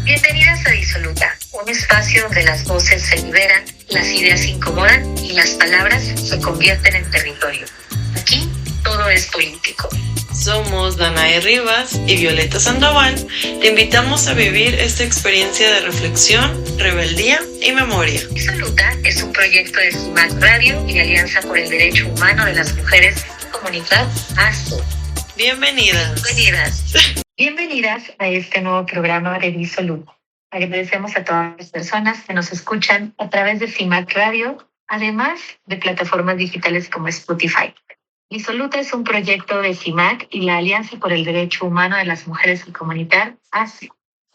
Bienvenidas a Disoluta, un espacio donde las voces se liberan, las ideas se incomodan y las palabras se convierten en territorio. Aquí todo es político. Somos Danae Rivas y Violeta Sandoval. Te invitamos a vivir esta experiencia de reflexión, rebeldía y memoria. Disoluta es un proyecto de CIMAC Radio y de Alianza por el Derecho Humano de las Mujeres y Comunidad ASO. Bienvenidas. Bienvenidas a este nuevo programa de Disoluta. Agradecemos a todas las personas que nos escuchan a través de CIMAC Radio, además de plataformas digitales como Spotify. Disoluta es un proyecto de CIMAC y la Alianza por el Derecho Humano de las Mujeres y Comunidad ASO.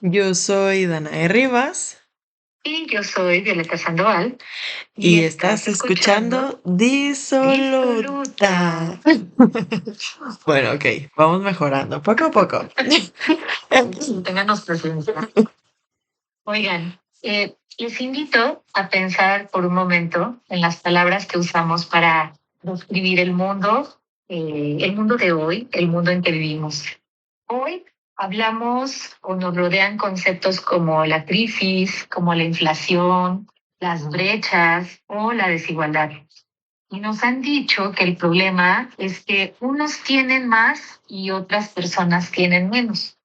Yo soy Danae Rivas. Y yo soy Violeta Sandoval. Y estás escuchando Disoluta. Bueno, ok, vamos mejorando poco a poco. Ténganos paciencia. Oigan, les invito a pensar por un momento en las palabras que usamos para describir el mundo de hoy, el mundo en que vivimos. Hoy hablamos o nos rodean conceptos como la crisis, como la inflación, las brechas o la desigualdad. Y nos han dicho que el problema es que unos tienen más y otras personas tienen menos.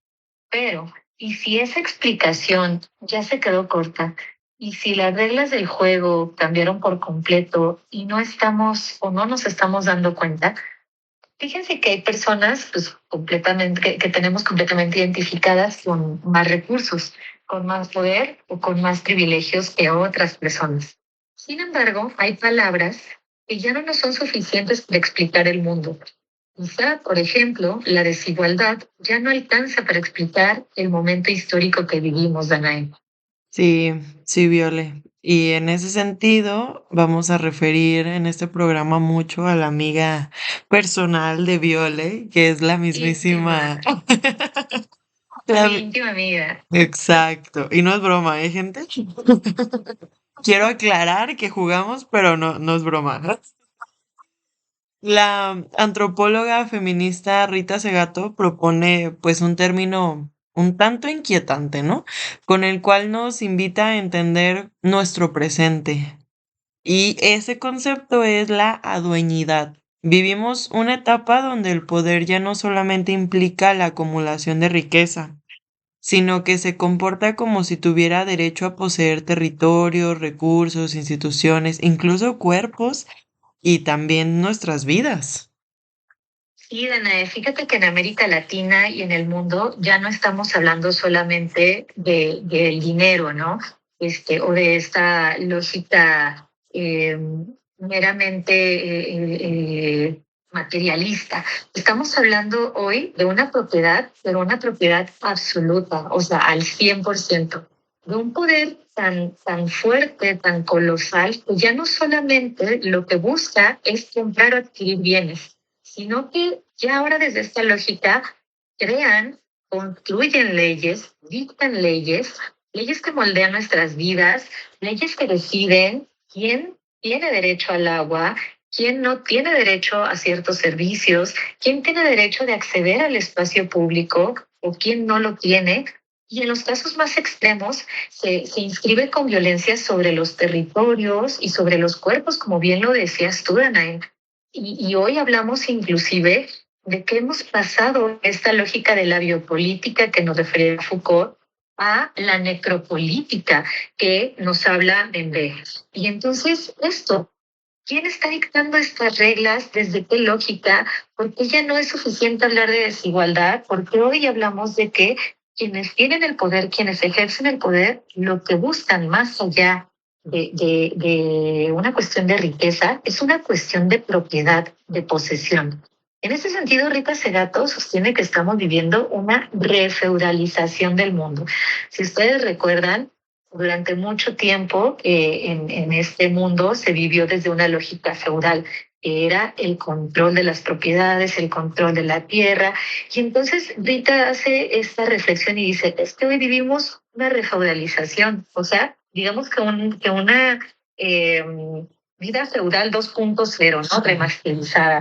Pero, ¿y si esa explicación ya se quedó corta? ¿Y si las reglas del juego cambiaron por completo y no estamos o no nos estamos dando cuenta? Fíjense que hay personas pues, que tenemos completamente identificadas con más recursos, con más poder o con más privilegios que otras personas. Sin embargo, hay palabras que ya no nos son suficientes para explicar el mundo. Quizá, por ejemplo, la desigualdad ya no alcanza para explicar el momento histórico que vivimos, Danae. Sí, Viole. Y en ese sentido, vamos a referir en este programa mucho a la amiga personal de Viole, que es la mismísima. Mi íntima amiga. Exacto. Y no es broma, ¿eh, gente? Quiero aclarar que jugamos, pero no es broma. La antropóloga feminista Rita Segato propone pues un término un tanto inquietante, ¿no? Con el cual nos invita a entender nuestro presente. Y ese concepto es la adueñidad. Vivimos una etapa donde el poder ya no solamente implica la acumulación de riqueza, sino que se comporta como si tuviera derecho a poseer territorios, recursos, instituciones, incluso cuerpos y también nuestras vidas. Sí, Danae, fíjate que en América Latina y en el mundo ya no estamos hablando solamente del dinero, ¿no? O de esta lógica meramente materialista. Estamos hablando hoy de una propiedad, pero una propiedad absoluta, o sea, al 100%, de un poder tan fuerte, tan colosal, que ya no solamente lo que busca es comprar o adquirir bienes, sino que ya ahora desde esta lógica crean, construyen leyes, dictan leyes, leyes que moldean nuestras vidas, leyes que deciden quién tiene derecho al agua, quién no tiene derecho a ciertos servicios, quién tiene derecho de acceder al espacio público o quién no lo tiene. Y en los casos más extremos se inscribe con violencia sobre los territorios y sobre los cuerpos, como bien lo decías tú, Danae. Y hoy hablamos inclusive de que hemos pasado esta lógica de la biopolítica que nos refería Foucault a la necropolítica que nos habla de Mbeh. Y entonces ¿quién está dictando estas reglas? ¿Desde qué lógica? ¿Por qué ya no es suficiente hablar de desigualdad? Porque hoy hablamos de que quienes tienen el poder, quienes ejercen el poder, lo que buscan más allá de una cuestión de riqueza, es una cuestión de propiedad, de posesión. En ese sentido, Rita Segato sostiene que estamos viviendo una refeudalización del mundo. Si ustedes recuerdan, durante mucho tiempo en este mundo se vivió desde una lógica feudal, que era el control de las propiedades, el control de la tierra. Y entonces Rita hace esta reflexión y dice, es que hoy vivimos una refeudalización, o sea, digamos que una vida feudal 2.0, ¿no? Remasterizada.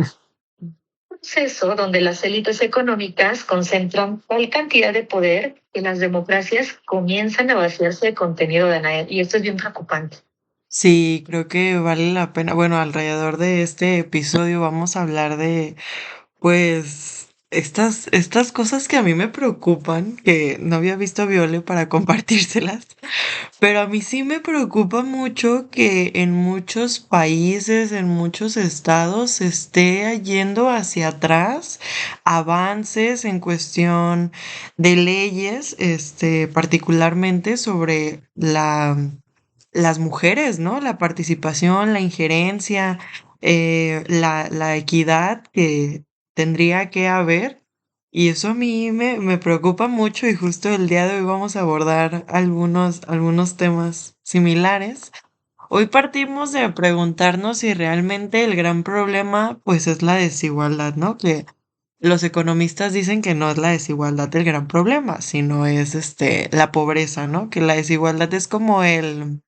proceso donde las élites económicas concentran tal cantidad de poder que las democracias comienzan a vaciarse de contenido de Anael. Y esto es bien preocupante. Sí, creo que vale la pena. Bueno, alrededor de este episodio vamos a hablar de, pues, estas cosas que a mí me preocupan, que no había visto a Viole para compartírselas. Pero a mí sí me preocupa mucho que en muchos países, en muchos estados, se esté yendo hacia atrás avances en cuestión de leyes, particularmente sobre las mujeres, ¿no? La participación, la injerencia, la equidad que tendría que haber. Y eso a mí me preocupa mucho y justo el día de hoy vamos a abordar algunos temas similares. Hoy partimos de preguntarnos si realmente el gran problema pues es la desigualdad, ¿no? Que los economistas dicen que no es la desigualdad el gran problema, sino es la pobreza, ¿no? Que la desigualdad es como el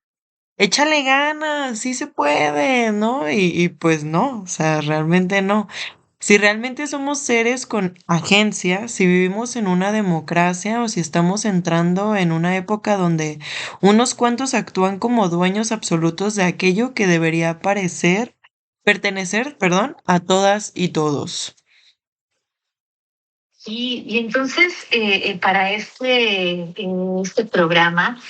échale ganas, sí se puede, ¿no? Y pues no, o sea, realmente no. Si realmente somos seres con agencia, si vivimos en una democracia o si estamos entrando en una época donde unos cuantos actúan como dueños absolutos de aquello que debería pertenecer, perdón, a todas y todos. Y entonces, para este programa,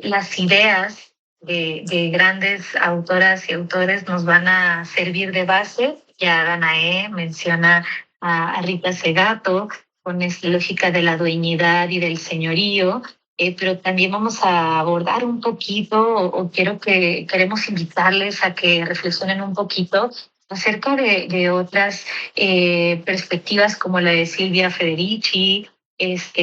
las ideas de grandes autoras y autores nos van a servir de base. Ya Danae menciona a Rita Segato con esta lógica de la dueñidad y del señorío, pero también vamos a abordar un poquito, o queremos invitarles a que reflexionen un poquito acerca de otras perspectivas como la de Silvia Federici,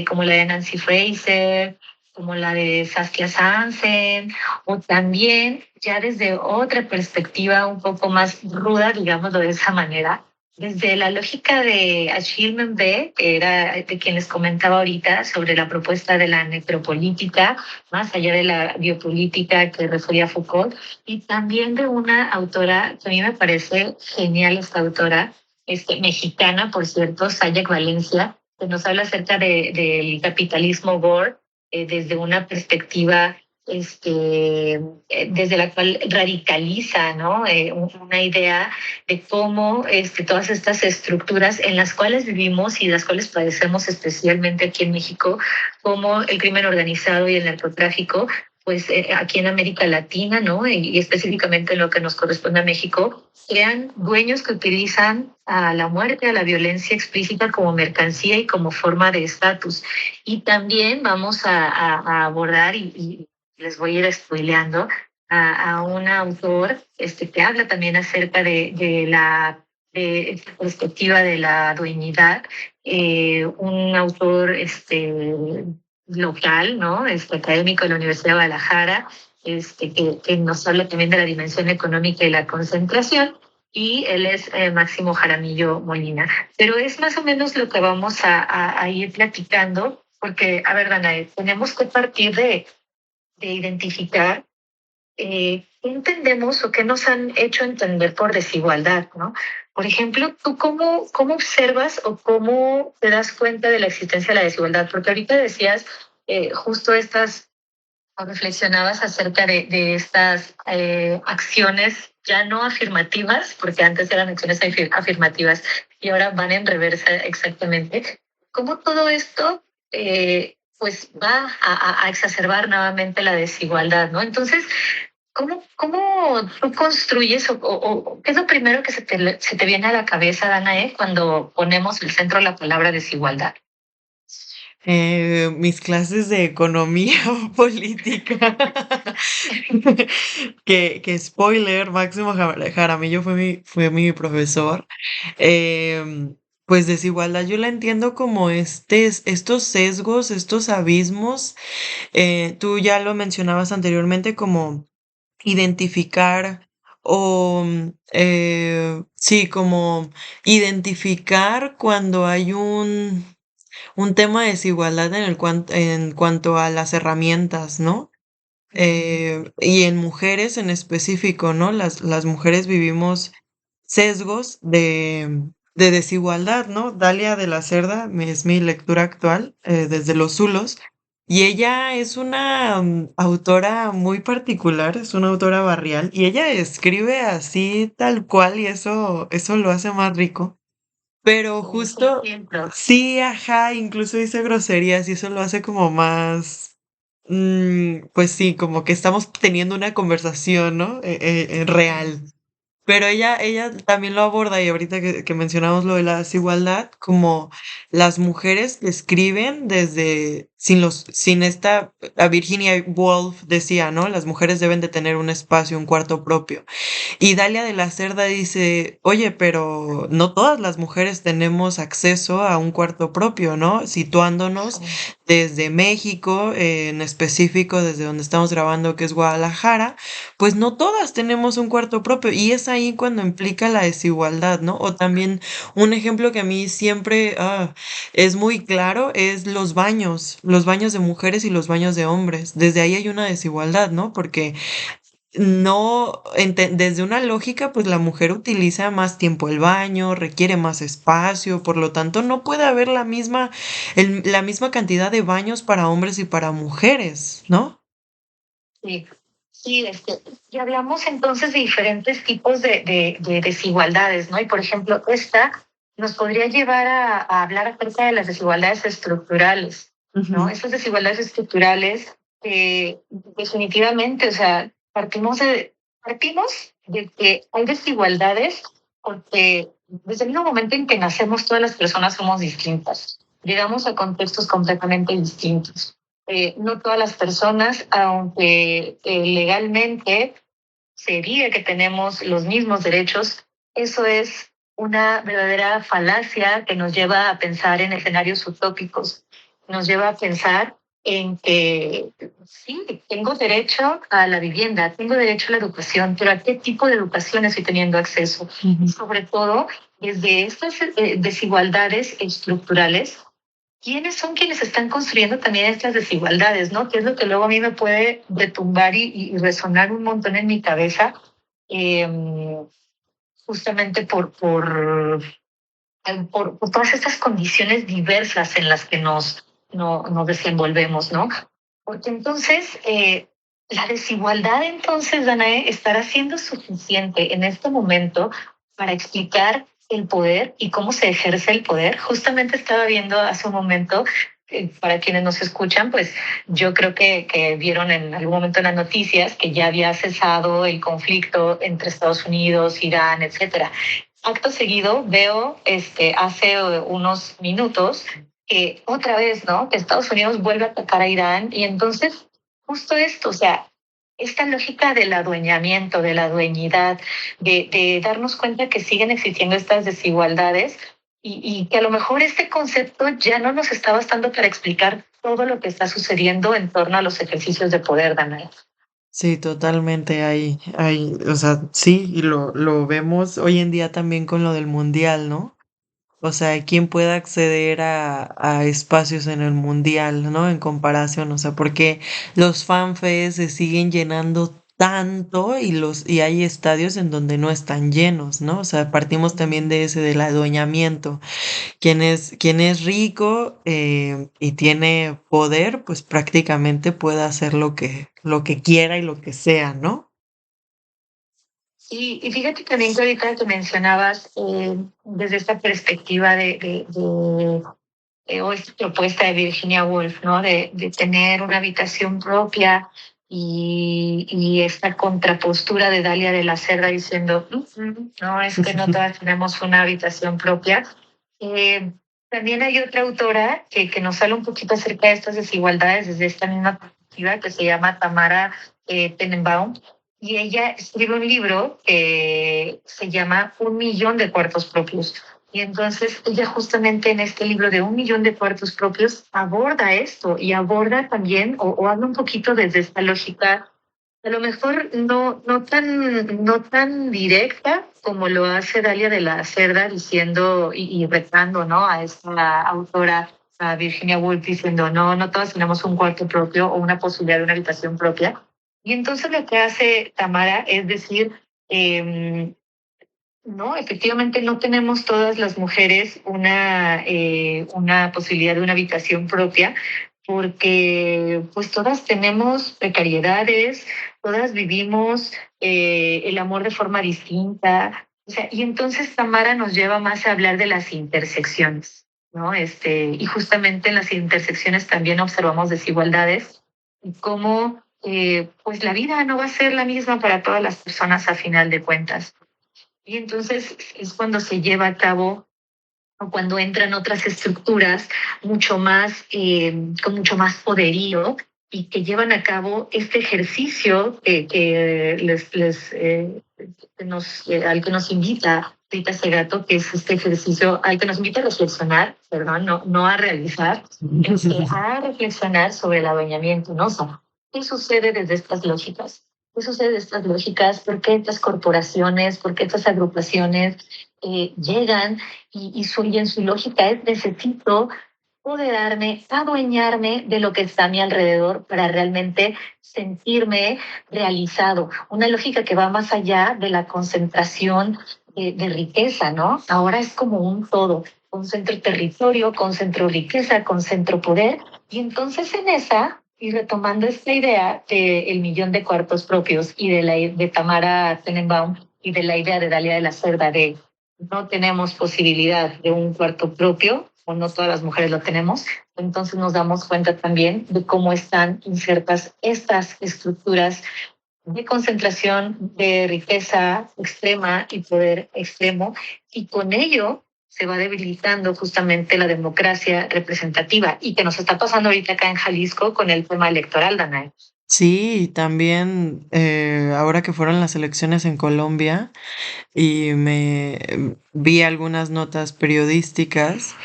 como la de Nancy Fraser, como la de Saskia Sansen, o también ya desde otra perspectiva un poco más ruda, digámoslo de esa manera, desde la lógica de Achille Mbembe, que era de quien les comentaba ahorita sobre la propuesta de la necropolítica, más allá de la biopolítica que refería Foucault, y también de una autora que a mí me parece genial, esta autora, mexicana, por cierto, Sayek Valencia, que nos habla acerca del capitalismo gore desde una perspectiva desde la cual radicaliza, ¿no? Una idea de cómo todas estas estructuras en las cuales vivimos y las cuales padecemos especialmente aquí en México, como el crimen organizado y el narcotráfico, pues aquí en América Latina, ¿no? Y específicamente en lo que nos corresponde a México, crean dueños que utilizan a la muerte, a la violencia explícita como mercancía y como forma de estatus. Y también vamos a abordar, y les voy a ir spoileando, a un autor que habla también acerca de la de esta perspectiva de la dueñidad, un autor local, ¿no? Académico de la Universidad de Guadalajara, que nos habla también de la dimensión económica y la concentración, y él es Máximo Jaramillo Molina. Pero es más o menos lo que vamos a ir platicando, porque, a ver, Danae, tenemos que partir de identificar qué entendemos o qué nos han hecho entender por desigualdad, ¿no? Por ejemplo, ¿tú cómo observas o cómo te das cuenta de la existencia de la desigualdad? Porque ahorita decías justo estas, o reflexionabas acerca de estas acciones ya no afirmativas, porque antes eran acciones afirmativas y ahora van en reversa exactamente. ¿Cómo todo esto pues va a exacerbar nuevamente la desigualdad, ¿no? Entonces, ¿cómo tú construyes o qué es lo primero que se te viene a la cabeza, Danae, cuando ponemos el centro de la palabra desigualdad? Mis clases de economía política. Que spoiler, Máximo Jaramillo fue mi profesor. Pues desigualdad yo la entiendo como estos sesgos, estos abismos. Tú ya lo mencionabas anteriormente como identificar o sí, como identificar cuando hay un tema de desigualdad en cuanto a las herramientas, ¿no? Y en mujeres en específico, ¿no? Las mujeres vivimos sesgos de desigualdad, ¿no? Dalia de la Cerda es mi lectura actual, desde los Zulos, y ella es una autora muy particular, es una autora barrial, y ella escribe así tal cual, y eso lo hace más rico. Pero Por justo, ejemplo, sí, ajá, incluso dice groserías, y eso lo hace como más, pues sí, como que estamos teniendo una conversación, ¿no? Real. Pero ella también lo aborda, y ahorita que mencionamos lo de la desigualdad, como las mujeres que escriben desde, sin esta, a Virginia Woolf decía, ¿no? Las mujeres deben de tener un espacio, un cuarto propio. Y Dalia de la Cerda dice, oye, pero no todas las mujeres tenemos acceso a un cuarto propio, ¿no? Situándonos desde México, en específico desde donde estamos grabando, que es Guadalajara, pues no todas tenemos un cuarto propio. Y es ahí cuando implica la desigualdad, ¿no? O también un ejemplo que a mí siempre es muy claro es los baños de mujeres y los baños de hombres. Desde ahí hay una desigualdad, ¿no? Porque no, desde una lógica, pues la mujer utiliza más tiempo el baño, requiere más espacio, por lo tanto no puede haber la misma cantidad de baños para hombres y para mujeres, ¿no? sí, sí, y hablamos entonces de diferentes tipos de desigualdades, ¿no? Y por ejemplo, esta nos podría llevar a hablar acerca de las desigualdades estructurales, ¿no? Ujú. Esas desigualdades estructurales definitivamente, o sea, partimos de que hay desigualdades porque desde el mismo momento en que nacemos todas las personas somos distintas, llegamos a contextos completamente distintos. No todas las personas, aunque legalmente se diga que tenemos los mismos derechos, eso es una verdadera falacia que nos lleva a pensar en escenarios utópicos, nos lleva a pensar en que sí, tengo derecho a la vivienda, tengo derecho a la educación, pero ¿a qué tipo de educación estoy teniendo acceso? Y sobre todo, desde estas desigualdades estructurales, ¿quiénes son quienes están construyendo también estas desigualdades, no? Que es lo que luego a mí me puede retumbar y resonar un montón en mi cabeza, eh, justamente por todas estas condiciones diversas en las que nos desenvolvemos, ¿no? Porque entonces, la desigualdad, entonces, Danae, estará siendo suficiente en este momento para explicar el poder y cómo se ejerce el poder. Justamente estaba viendo hace un momento, para quienes nos escuchan, pues yo creo que vieron en algún momento en las noticias que ya había cesado el conflicto entre Estados Unidos, Irán, etcétera. Acto seguido veo hace unos minutos que otra vez, ¿no? Que Estados Unidos vuelve a atacar a Irán y entonces justo esto, o sea, esta lógica del adueñamiento, de la dueñidad, de darnos cuenta que siguen existiendo estas desigualdades y que a lo mejor este concepto ya no nos está bastando para explicar todo lo que está sucediendo en torno a los ejercicios de poder, Daniel. Sí, totalmente o sea, sí, y lo vemos hoy en día también con lo del mundial, ¿no? O sea, quién puede acceder a espacios en el mundial, ¿no? En comparación, o sea, porque los fanfests se siguen llenando tanto y hay estadios en donde no están llenos, ¿no? O sea, partimos también de ese del adueñamiento. Quien es rico y tiene poder, pues prácticamente puede hacer lo que quiera y lo que sea, ¿no? Y fíjate también que ahorita que mencionabas desde esta perspectiva o esta propuesta de Virginia Woolf, ¿no? De tener una habitación propia y esta contrapostura de Dalia de la Cerda diciendo, no, es que no todas tenemos una habitación propia. Eh, También hay otra autora que nos habla un poquito acerca de estas desigualdades desde esta misma perspectiva que se llama Tamara Tenenbaum y ella escribe un libro que se llama Un millón de cuartos propios. Y entonces ella justamente en este libro de Un millón de cuartos propios aborda esto y aborda también o habla un poquito desde esta lógica, a lo mejor no tan directa como lo hace Dalia de la Cerda diciendo y retando, ¿no? A esta autora, a Virginia Woolf, diciendo, no todos tenemos un cuarto propio o una posibilidad de una habitación propia. Y entonces lo que hace Tamara es decir, eh, No, efectivamente no tenemos todas las mujeres una posibilidad de una habitación propia, porque pues todas tenemos precariedades, todas vivimos el amor de forma distinta. O sea, y entonces Tamara nos lleva más a hablar de las intersecciones, ¿no? Y justamente en las intersecciones también observamos desigualdades y cómo pues la vida no va a ser la misma para todas las personas a final de cuentas. Y entonces es cuando se lleva a cabo o cuando entran otras estructuras mucho más, con mucho más poderío y que llevan a cabo este ejercicio al que nos invita Rita Segato, que es este ejercicio al que nos invita a reflexionar, perdón, no a realizar, a reflexionar sobre el adueñamiento, ¿no? O sea, ¿qué sucede desde estas lógicas? ¿Qué sucede de estas lógicas? ¿Por qué estas corporaciones, por qué estas agrupaciones llegan y en su lógica es necesito poderarme, adueñarme de lo que está a mi alrededor para realmente sentirme realizado? Una lógica que va más allá de la concentración de riqueza, ¿no? Ahora es como un todo. Concentro territorio, concentro riqueza, concentro poder. Y entonces en esa, y retomando esta idea del millón de cuartos propios y de Tamara Tenenbaum y de la idea de Dalia de la Cerda de no tenemos posibilidad de un cuarto propio, o no todas las mujeres lo tenemos, entonces nos damos cuenta también de cómo están insertas estas estructuras de concentración de riqueza extrema y poder extremo, y con ello se va debilitando justamente la democracia representativa y que nos está pasando ahorita acá en Jalisco con el tema electoral, Danae. Sí, y también ahora que fueron las elecciones en Colombia y vi algunas notas periodísticas,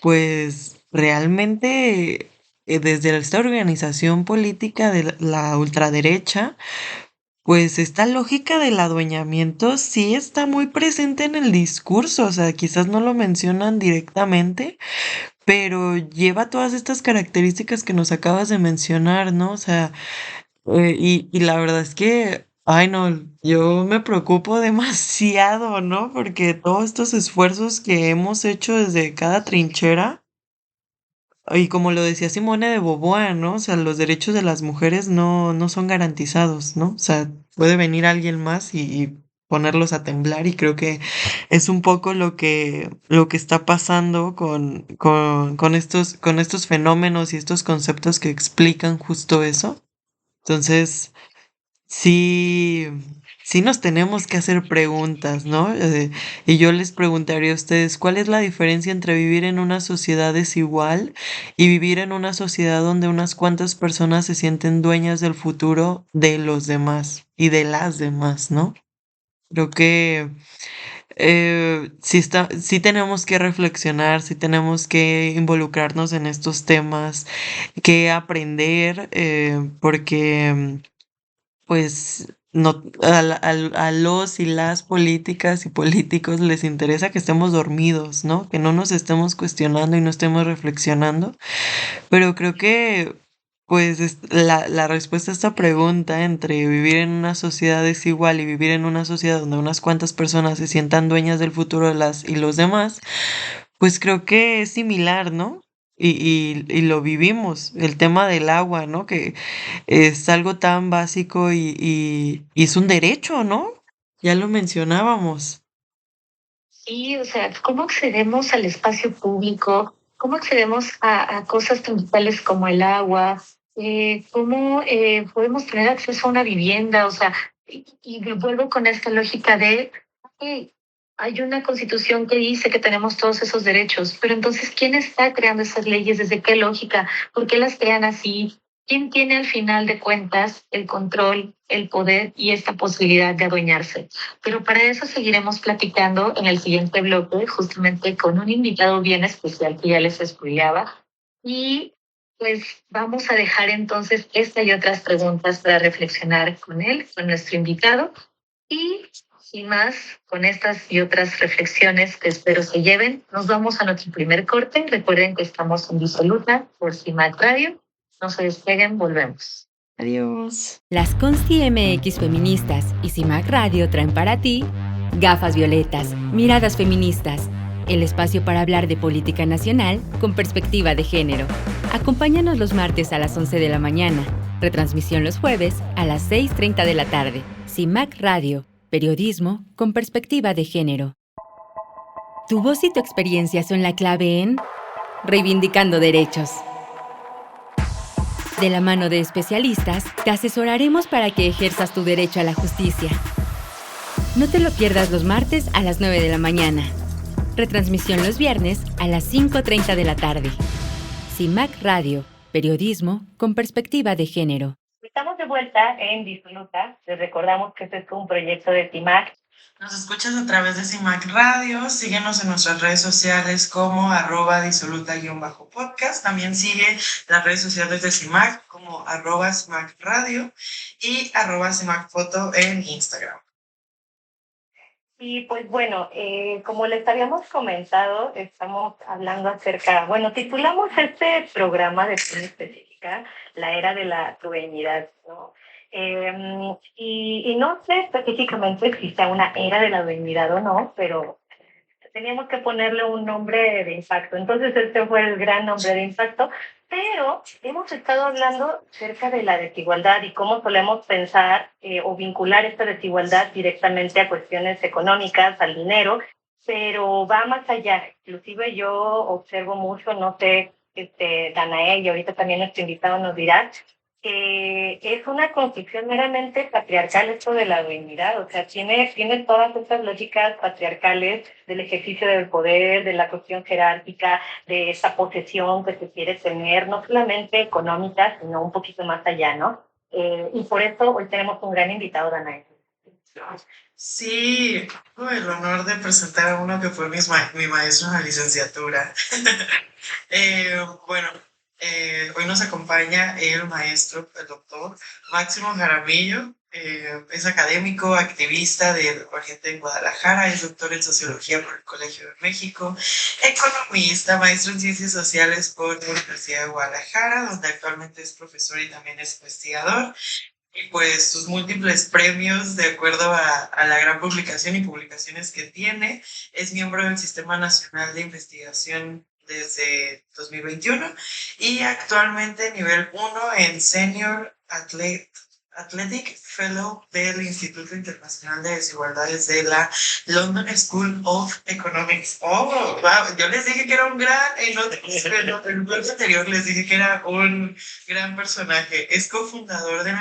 pues realmente desde esta organización política de la ultraderecha, pues esta lógica del adueñamiento sí está muy presente en el discurso, o sea, quizás no lo mencionan directamente, pero lleva todas estas características que nos acabas de mencionar, ¿no? O sea, y la verdad es que, ay no, yo me preocupo demasiado, ¿no? Porque todos estos esfuerzos que hemos hecho desde cada trinchera, y como lo decía Simone de Beauvoir, ¿no? O sea, los derechos de las mujeres no son garantizados, ¿no? O sea, puede venir alguien más y ponerlos a temblar y creo que es un poco lo que está pasando con estos fenómenos y estos conceptos que explican justo eso. Entonces, sí, sí nos tenemos que hacer preguntas, ¿no? Y yo les preguntaría a ustedes, ¿cuál es la diferencia entre vivir en una sociedad desigual y vivir en una sociedad donde unas cuantas personas se sienten dueñas del futuro de los demás y de las demás, ¿no? Creo que sí tenemos que reflexionar, sí tenemos que involucrarnos en estos temas, que aprender, porque pues no, a los y las políticas y políticos les interesa que estemos dormidos, ¿no? Que no nos estemos cuestionando y no estemos reflexionando. Pero creo que, pues, la respuesta a esta pregunta entre vivir en una sociedad desigual y vivir en una sociedad donde unas cuantas personas se sientan dueñas del futuro de las y los demás, pues creo que es similar, ¿no? Y lo vivimos, el tema del agua, ¿no? Que es algo tan básico y es un derecho, ¿no? Ya lo mencionábamos. Sí, o sea, ¿cómo accedemos al espacio público? ¿Cómo accedemos a cosas tan vitales como el agua? ¿Cómo podemos tener acceso a una vivienda? O sea, y me vuelvo con esta lógica de, ok, hay una constitución que dice que tenemos todos esos derechos, pero entonces, ¿quién está creando esas leyes? ¿Desde qué lógica? ¿Por qué las crean así? ¿Quién tiene al final de cuentas el control, el poder y esta posibilidad de adueñarse? Pero para eso seguiremos platicando en el siguiente bloque, justamente con un invitado bien especial que ya les spoileaba. Y pues vamos a dejar entonces esta y otras preguntas para reflexionar con él, con nuestro invitado. Y sin más, con estas y otras reflexiones que espero se lleven, nos vamos a nuestro primer corte. Recuerden que estamos en Disoluta por CIMAC Radio. No se despeguen, volvemos. Adiós. Las Consti MX Feministas y CIMAC Radio traen para ti Gafas violetas, miradas feministas. El espacio para hablar de política nacional con perspectiva de género. Acompáñanos los martes a las 11 de la mañana. Retransmisión los jueves a las 6:30 de la tarde. CIMAC Radio. Periodismo con perspectiva de género. Tu voz y tu experiencia son la clave en Reivindicando Derechos. De la mano de especialistas, te asesoraremos para que ejerzas tu derecho a la justicia. No te lo pierdas los martes a las 9 de la mañana. Retransmisión los viernes a las 5:30 de la tarde. CIMAC Radio, periodismo con perspectiva de género. Estamos de vuelta en Disoluta. Les recordamos que este es un proyecto de CIMAC. Nos escuchas a través de CIMAC Radio, síguenos en nuestras redes sociales como @disoluta_podcast, también sigue las redes sociales de CIMAC como @CIMAC Radio y @CIMAC Foto en Instagram. Y pues bueno, como les habíamos comentado, estamos hablando acerca, titulamos este programa de forma específica La Era de la Dueñidad, ¿no? Y no sé específicamente si sea una era de la dueñidad o no, pero teníamos que ponerle un nombre de impacto. Entonces este fue el gran nombre de impacto, pero hemos estado hablando acerca de la desigualdad y cómo solemos pensar o vincular esta desigualdad directamente a cuestiones económicas, al dinero, pero va más allá. Inclusive yo observo mucho, no sé, Danae, y ahorita también nuestro invitado nos dirá, que es una construcción meramente patriarcal esto de la dueñidad, o sea, tiene todas estas lógicas patriarcales del ejercicio del poder, de la cuestión jerárquica, de esa posesión que se quiere tener, no solamente económica, sino un poquito más allá, ¿no? Y por eso hoy tenemos un gran invitado, Danae. Sí, tuve el honor de presentar a uno que fue mi maestro en la licenciatura. Bueno, hoy nos acompaña el maestro, el doctor Máximo Jaramillo. Es académico, activista de gente en Guadalajara, es doctor en sociología por el Colegio de México, economista, maestro en ciencias sociales por la Universidad de Guadalajara, donde actualmente es profesor y también es investigador. Y pues sus múltiples premios, de acuerdo a la gran publicación y publicaciones que tiene, es miembro del Sistema Nacional de Investigación desde 2021 y actualmente nivel 1 en Senior Athletic Fellow del Instituto Internacional de Desigualdades de la London School of Economics. Oh, wow, yo les dije que era un gran, en el blog anterior les dije que era un gran personaje. Es cofundador del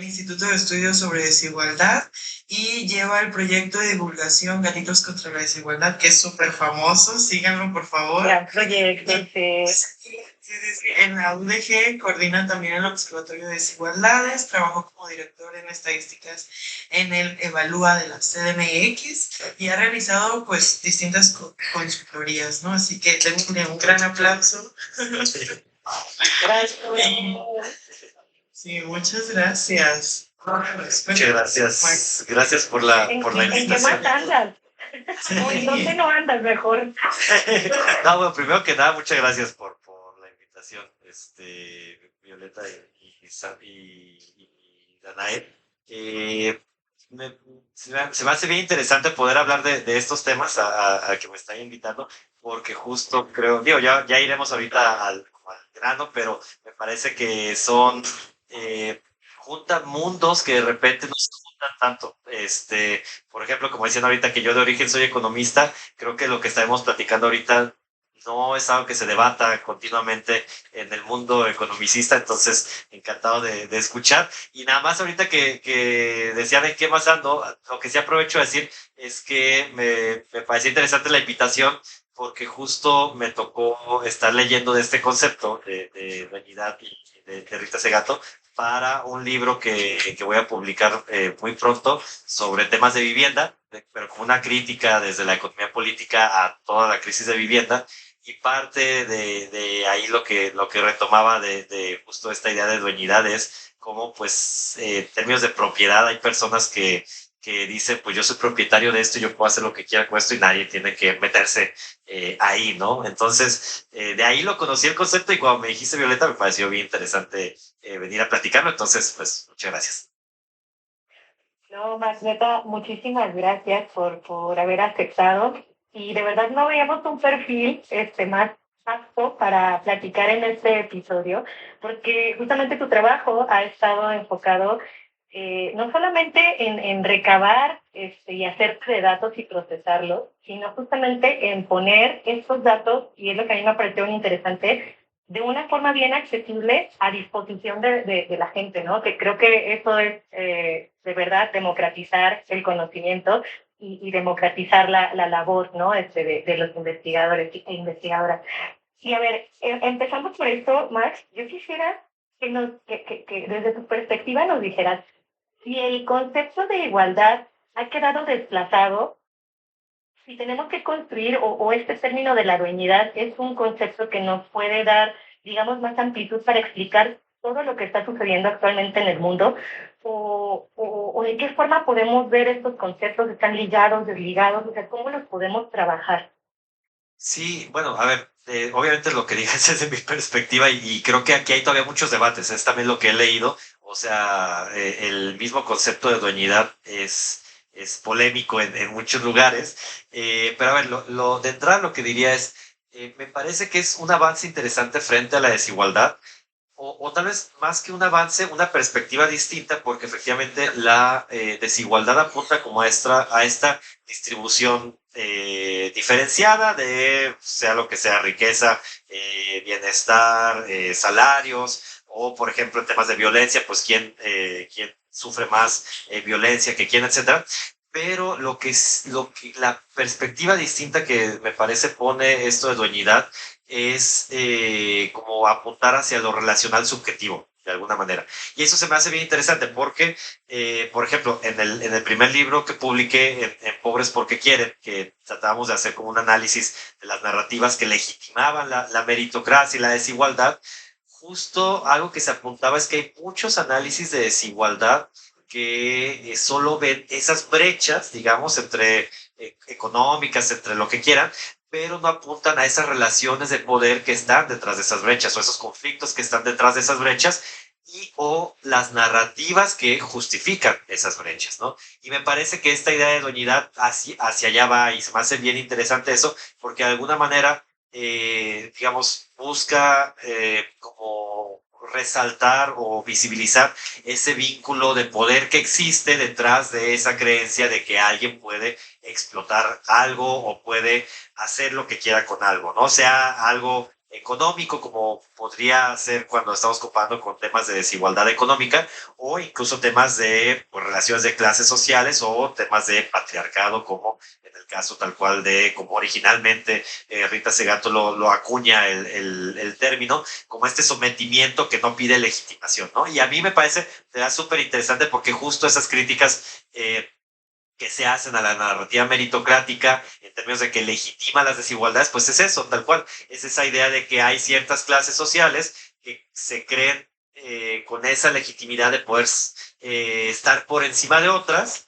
Instituto de Estudios sobre Desigualdad y lleva el proyecto de divulgación Gatitos contra la Desigualdad, que es súper famoso. Síganlo, por favor. Gran proyecto, sí. Sí. En la UDG coordina también el Observatorio de Desigualdades, trabajó como director en estadísticas en el Evalúa de la CDMX y ha realizado pues distintas consultorías, ¿no? Así que denle un gran aplauso. Gracias. Sí, muchas gracias. Muchas gracias. Gracias por la invitación. ¿En qué más andas? Sí. ¿Dónde no andas mejor? No, bueno, primero que nada, muchas gracias por la invitación, Violeta y Danae. Se me hace bien interesante poder hablar de estos temas a que me están invitando, porque justo creo, ya iremos ahorita al grano, pero me parece que son juntan mundos que de repente no se juntan tanto. Por ejemplo, como decían ahorita que yo de origen soy economista, creo que lo que estaremos platicando ahorita no es algo que se debata continuamente en el mundo economicista, entonces encantado de escuchar. Y nada más ahorita que decían en qué más ando, lo que sí aprovecho de decir es que me pareció interesante la invitación porque justo me tocó estar leyendo de este concepto de dueñidad y de Rita Segato para un libro que voy a publicar muy pronto sobre temas de vivienda, pero con una crítica desde la economía política a toda la crisis de vivienda. Y parte de ahí lo que retomaba de justo esta idea de dueñidad es cómo, pues, en términos de propiedad hay personas que dicen, pues yo soy propietario de esto y yo puedo hacer lo que quiera con esto y nadie tiene que meterse ahí, ¿no? Entonces, de ahí lo conocí el concepto y cuando me dijiste, Violeta, me pareció bien interesante venir a platicarlo. Entonces, pues, muchas gracias. No, Magneta, muchísimas gracias por haber aceptado. Y de verdad no veíamos un perfil más apto para platicar en este episodio, porque justamente tu trabajo ha estado enfocado no solamente en recabar y hacer de datos y procesarlos, sino justamente en poner estos datos, y es lo que a mí me pareció muy interesante, de una forma bien accesible a disposición de la gente, ¿no? Que creo que eso es, de verdad, democratizar el conocimiento y democratizar la labor, ¿no? De los investigadores e investigadoras. Y a ver, empezamos por esto, Max. Yo quisiera que desde tu perspectiva nos dijeras si el concepto de igualdad ha quedado desplazado, si tenemos que construir, o este término de la dueñidad es un concepto que nos puede dar, digamos, más amplitud para explicar todo lo que está sucediendo actualmente en el mundo, o de qué forma podemos ver estos conceptos, están ligados, desligados, o sea, cómo los podemos trabajar. Sí, bueno, a ver, obviamente lo que dices es de mi perspectiva y creo que aquí hay todavía muchos debates, es también lo que he leído, o sea, el mismo concepto de dueñidad es polémico en muchos lugares, pero a ver, de entrada lo que diría es, me parece que es un avance interesante frente a la desigualdad, o tal vez más que un avance, una perspectiva distinta, porque efectivamente la desigualdad apunta como a esta distribución diferenciada de sea lo que sea riqueza, bienestar, salarios, o por ejemplo en temas de violencia, pues quién sufre más violencia que quién, etcétera. Pero la perspectiva distinta que me parece pone esto de dueñidad es como apuntar hacia lo relacional subjetivo, de alguna manera. Y eso se me hace bien interesante porque, por ejemplo, en el primer libro que publiqué, en Pobres porque quieren, que tratábamos de hacer como un análisis de las narrativas que legitimaban la meritocracia y la desigualdad, justo algo que se apuntaba es que hay muchos análisis de desigualdad que solo ven esas brechas, digamos, entre económicas, entre lo que quieran, pero no apuntan a esas relaciones de poder que están detrás de esas brechas o esos conflictos que están detrás de esas brechas y o las narrativas que justifican esas brechas, ¿no? Y me parece que esta idea de dueñidad hacia allá va y se me hace bien interesante eso porque de alguna manera, digamos, busca como resaltar o visibilizar ese vínculo de poder que existe detrás de esa creencia de que alguien puede explotar algo o puede hacer lo que quiera con algo, ¿no? Sea algo económico, como podría ser cuando estamos comparando con temas de desigualdad económica, o incluso temas de pues, relaciones de clases sociales o temas de patriarcado, como en el caso tal cual de, como originalmente Rita Segato lo acuña el término, como este sometimiento que no pide legitimación, ¿no? Y a mí me parece súper interesante porque justo esas críticas que se hacen a la narrativa meritocrática en términos de que legitima las desigualdades, pues es eso, tal cual. Es esa idea de que hay ciertas clases sociales que se creen con esa legitimidad de poder estar por encima de otras,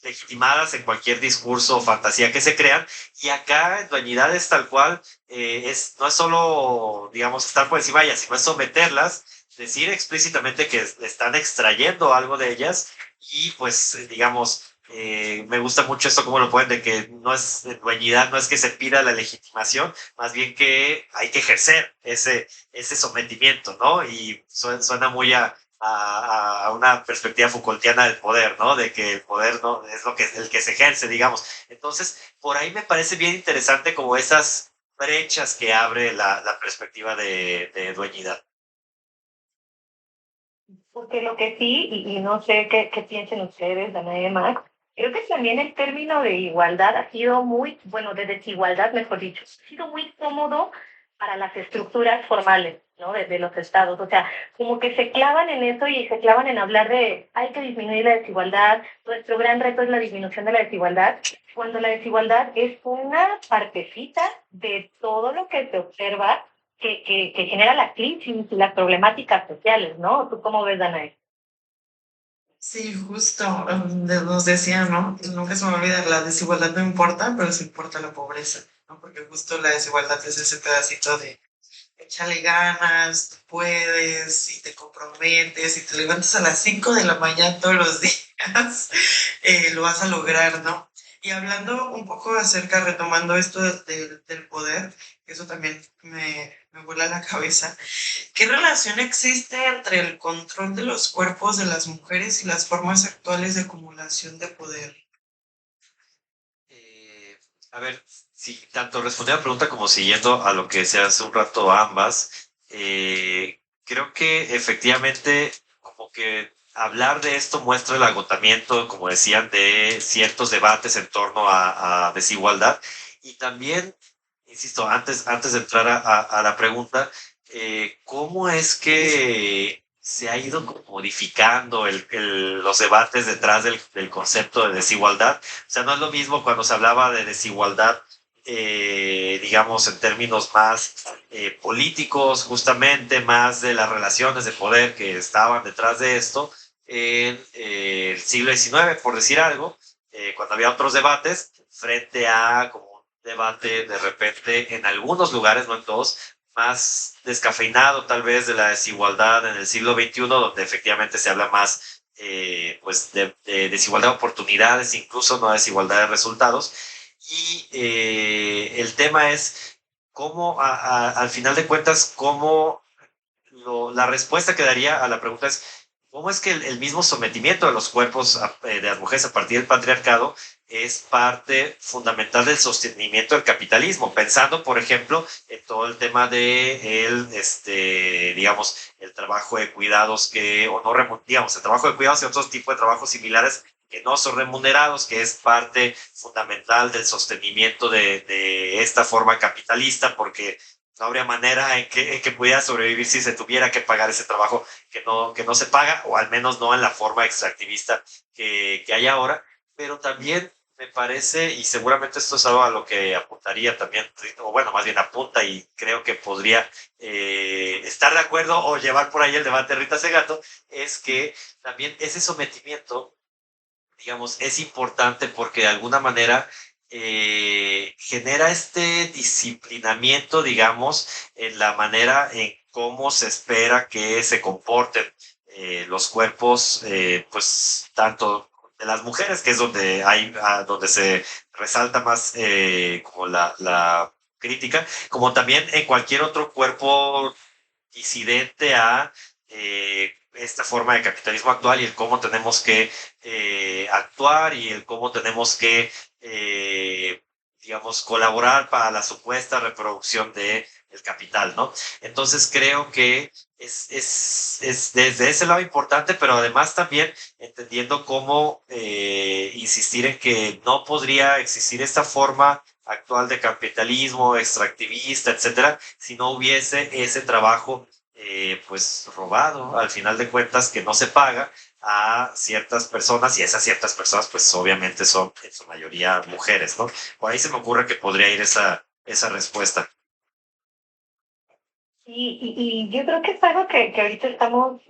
legitimadas en cualquier discurso o fantasía que se crean. Y acá en dueñidad es tal cual, no es solo, digamos, estar por encima de ellas, sino es someterlas, decir explícitamente que están extrayendo algo de ellas y pues digamos, me gusta mucho esto como lo ponen de que no es dueñidad, no es que se pida la legitimación, más bien que hay que ejercer ese sometimiento, ¿no? Y suena muy a una perspectiva Foucaultiana del poder, ¿no? De que el poder no es el que se ejerce, digamos. Entonces, por ahí me parece bien interesante como esas brechas que abre la perspectiva de dueñidad. Porque lo que sí, y no sé qué piensen ustedes, Danae, Max, creo que también el término de igualdad ha sido muy, bueno, de desigualdad, mejor dicho, ha sido muy cómodo para las estructuras formales, ¿no? De los estados. O sea, como que se clavan en eso y se clavan en hablar de hay que disminuir la desigualdad, nuestro gran reto es la disminución de la desigualdad, cuando la desigualdad es una partecita de todo lo que se observa que genera la crisis y las problemáticas sociales, ¿no? ¿Tú cómo ves, Danae? Sí, justo, nos decía, ¿no? Nunca se me olvida, la desigualdad no importa, pero sí importa la pobreza, ¿no? Porque justo la desigualdad es ese pedacito échale ganas, tú puedes, y te comprometes, y te levantas a las 5 de la mañana todos los días, lo vas a lograr, ¿no? Y hablando un poco acerca, retomando esto del poder, que eso también me vuela la cabeza, ¿qué relación existe entre el control de los cuerpos de las mujeres y las formas actuales de acumulación de poder? Eh, a ver, si tanto responder a la pregunta como siguiendo a lo que se hace un rato ambas, creo que efectivamente como que hablar de esto muestra el agotamiento, como decían, de ciertos debates en torno a desigualdad y también, insisto, antes de entrar a la pregunta, ¿cómo es que se ha ido como modificando los debates detrás del concepto de desigualdad? O sea, no es lo mismo cuando se hablaba de desigualdad, digamos, en términos más políticos, justamente, más de las relaciones de poder que estaban detrás de esto en el siglo XIX, por decir algo, cuando había otros debates, frente a como un debate de repente en algunos lugares, no en todos, más descafeinado tal vez de la desigualdad en el siglo XXI, donde efectivamente se habla más pues de desigualdad de oportunidades, incluso no desigualdad de resultados. Y el tema es cómo, al final de cuentas, cómo la respuesta que daría a la pregunta es, ¿cómo es que el mismo sometimiento de los cuerpos de las mujeres a partir del patriarcado es parte fundamental del sostenimiento del capitalismo? Pensando, por ejemplo, en todo el tema de digamos, el trabajo de cuidados o no, digamos, el trabajo de cuidados y otros tipos de trabajos similares que no son remunerados, que es parte fundamental del sostenimiento de esta forma capitalista, porque no habría manera en que pudiera sobrevivir si se tuviera que pagar ese trabajo que no se paga, o al menos no en la forma extractivista que hay ahora. Pero también me parece, y seguramente esto es algo a lo que apuntaría también, o bueno, más bien apunta y creo que podría estar de acuerdo o llevar por ahí el debate Rita Segato, es que también ese sometimiento, digamos, es importante porque de alguna manera genera este disciplinamiento, digamos, en la manera en cómo se espera que se comporten los cuerpos, pues tanto de las mujeres, que es donde donde se resalta más como la crítica, como también en cualquier otro cuerpo disidente a esta forma de capitalismo actual y el cómo tenemos que actuar y el cómo tenemos que, digamos, colaborar para la supuesta reproducción del capital, ¿no? Entonces creo que es desde ese lado importante, pero además también entendiendo cómo insistir en que no podría existir esta forma actual de capitalismo extractivista, etcétera, si no hubiese ese trabajo pues robado, al final de cuentas, que no se paga a ciertas personas, y esas ciertas personas pues obviamente son en su mayoría mujeres, ¿no? Por ahí se me ocurre que podría ir esa respuesta. Y yo creo que es algo que ahorita estamos,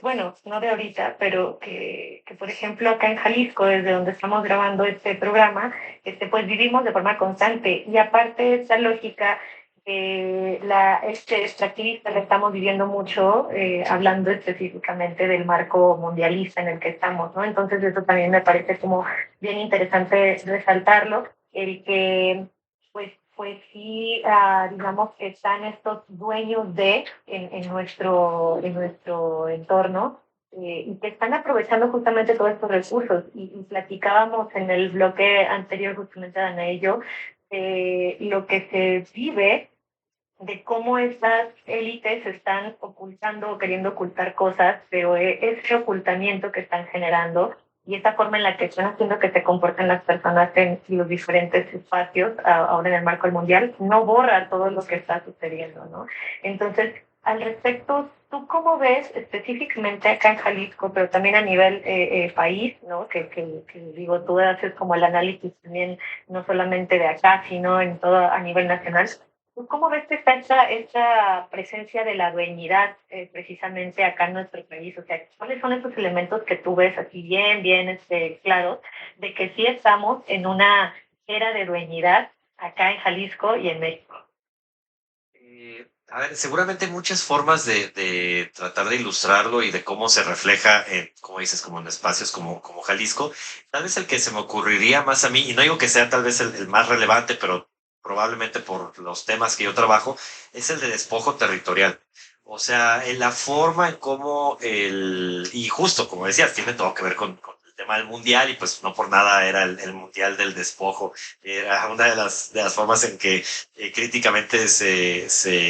bueno, no de ahorita, pero que, por ejemplo, acá en Jalisco, desde donde estamos grabando este programa, pues vivimos de forma constante. Y aparte esta lógica este extractivista la estamos viviendo mucho, hablando específicamente del marco mundialista en el que estamos, ¿no? Entonces eso también me parece como bien interesante resaltarlo, el que pues sí, digamos que están estos dueños en nuestro entorno, y que están aprovechando justamente todos estos recursos. Y platicábamos en el bloque anterior, justamente Ana y yo, lo que se vive de cómo estas élites están ocultando o queriendo ocultar cosas, pero ese ocultamiento que están generando y esa forma en la que están haciendo que se comporten las personas en los diferentes espacios, ahora en el marco del mundial, no borra todo lo que está sucediendo, ¿no? Entonces, al respecto, ¿tú cómo ves específicamente acá en Jalisco, pero también a nivel país, ¿no? Que digo, tú haces como el análisis también, no solamente de acá, sino en todo a nivel nacional. ¿Cómo ves que está esta presencia de la dueñidad precisamente acá en nuestro país? O sea, ¿cuáles son esos elementos que tú ves aquí bien claros de que sí estamos en una era de dueñidad acá en Jalisco y en México? A ver, seguramente hay muchas formas de tratar de ilustrarlo y de cómo se refleja en, como dices, como en espacios como Jalisco. Tal vez el que se me ocurriría más a mí, y no digo que sea tal vez el más relevante, pero probablemente por los temas que yo trabajo, es el de despojo territorial. O sea, en la forma en cómo y justo como decías, tiene todo que ver con el tema del mundial y pues no por nada era el mundial del despojo. Era una de las formas en que críticamente se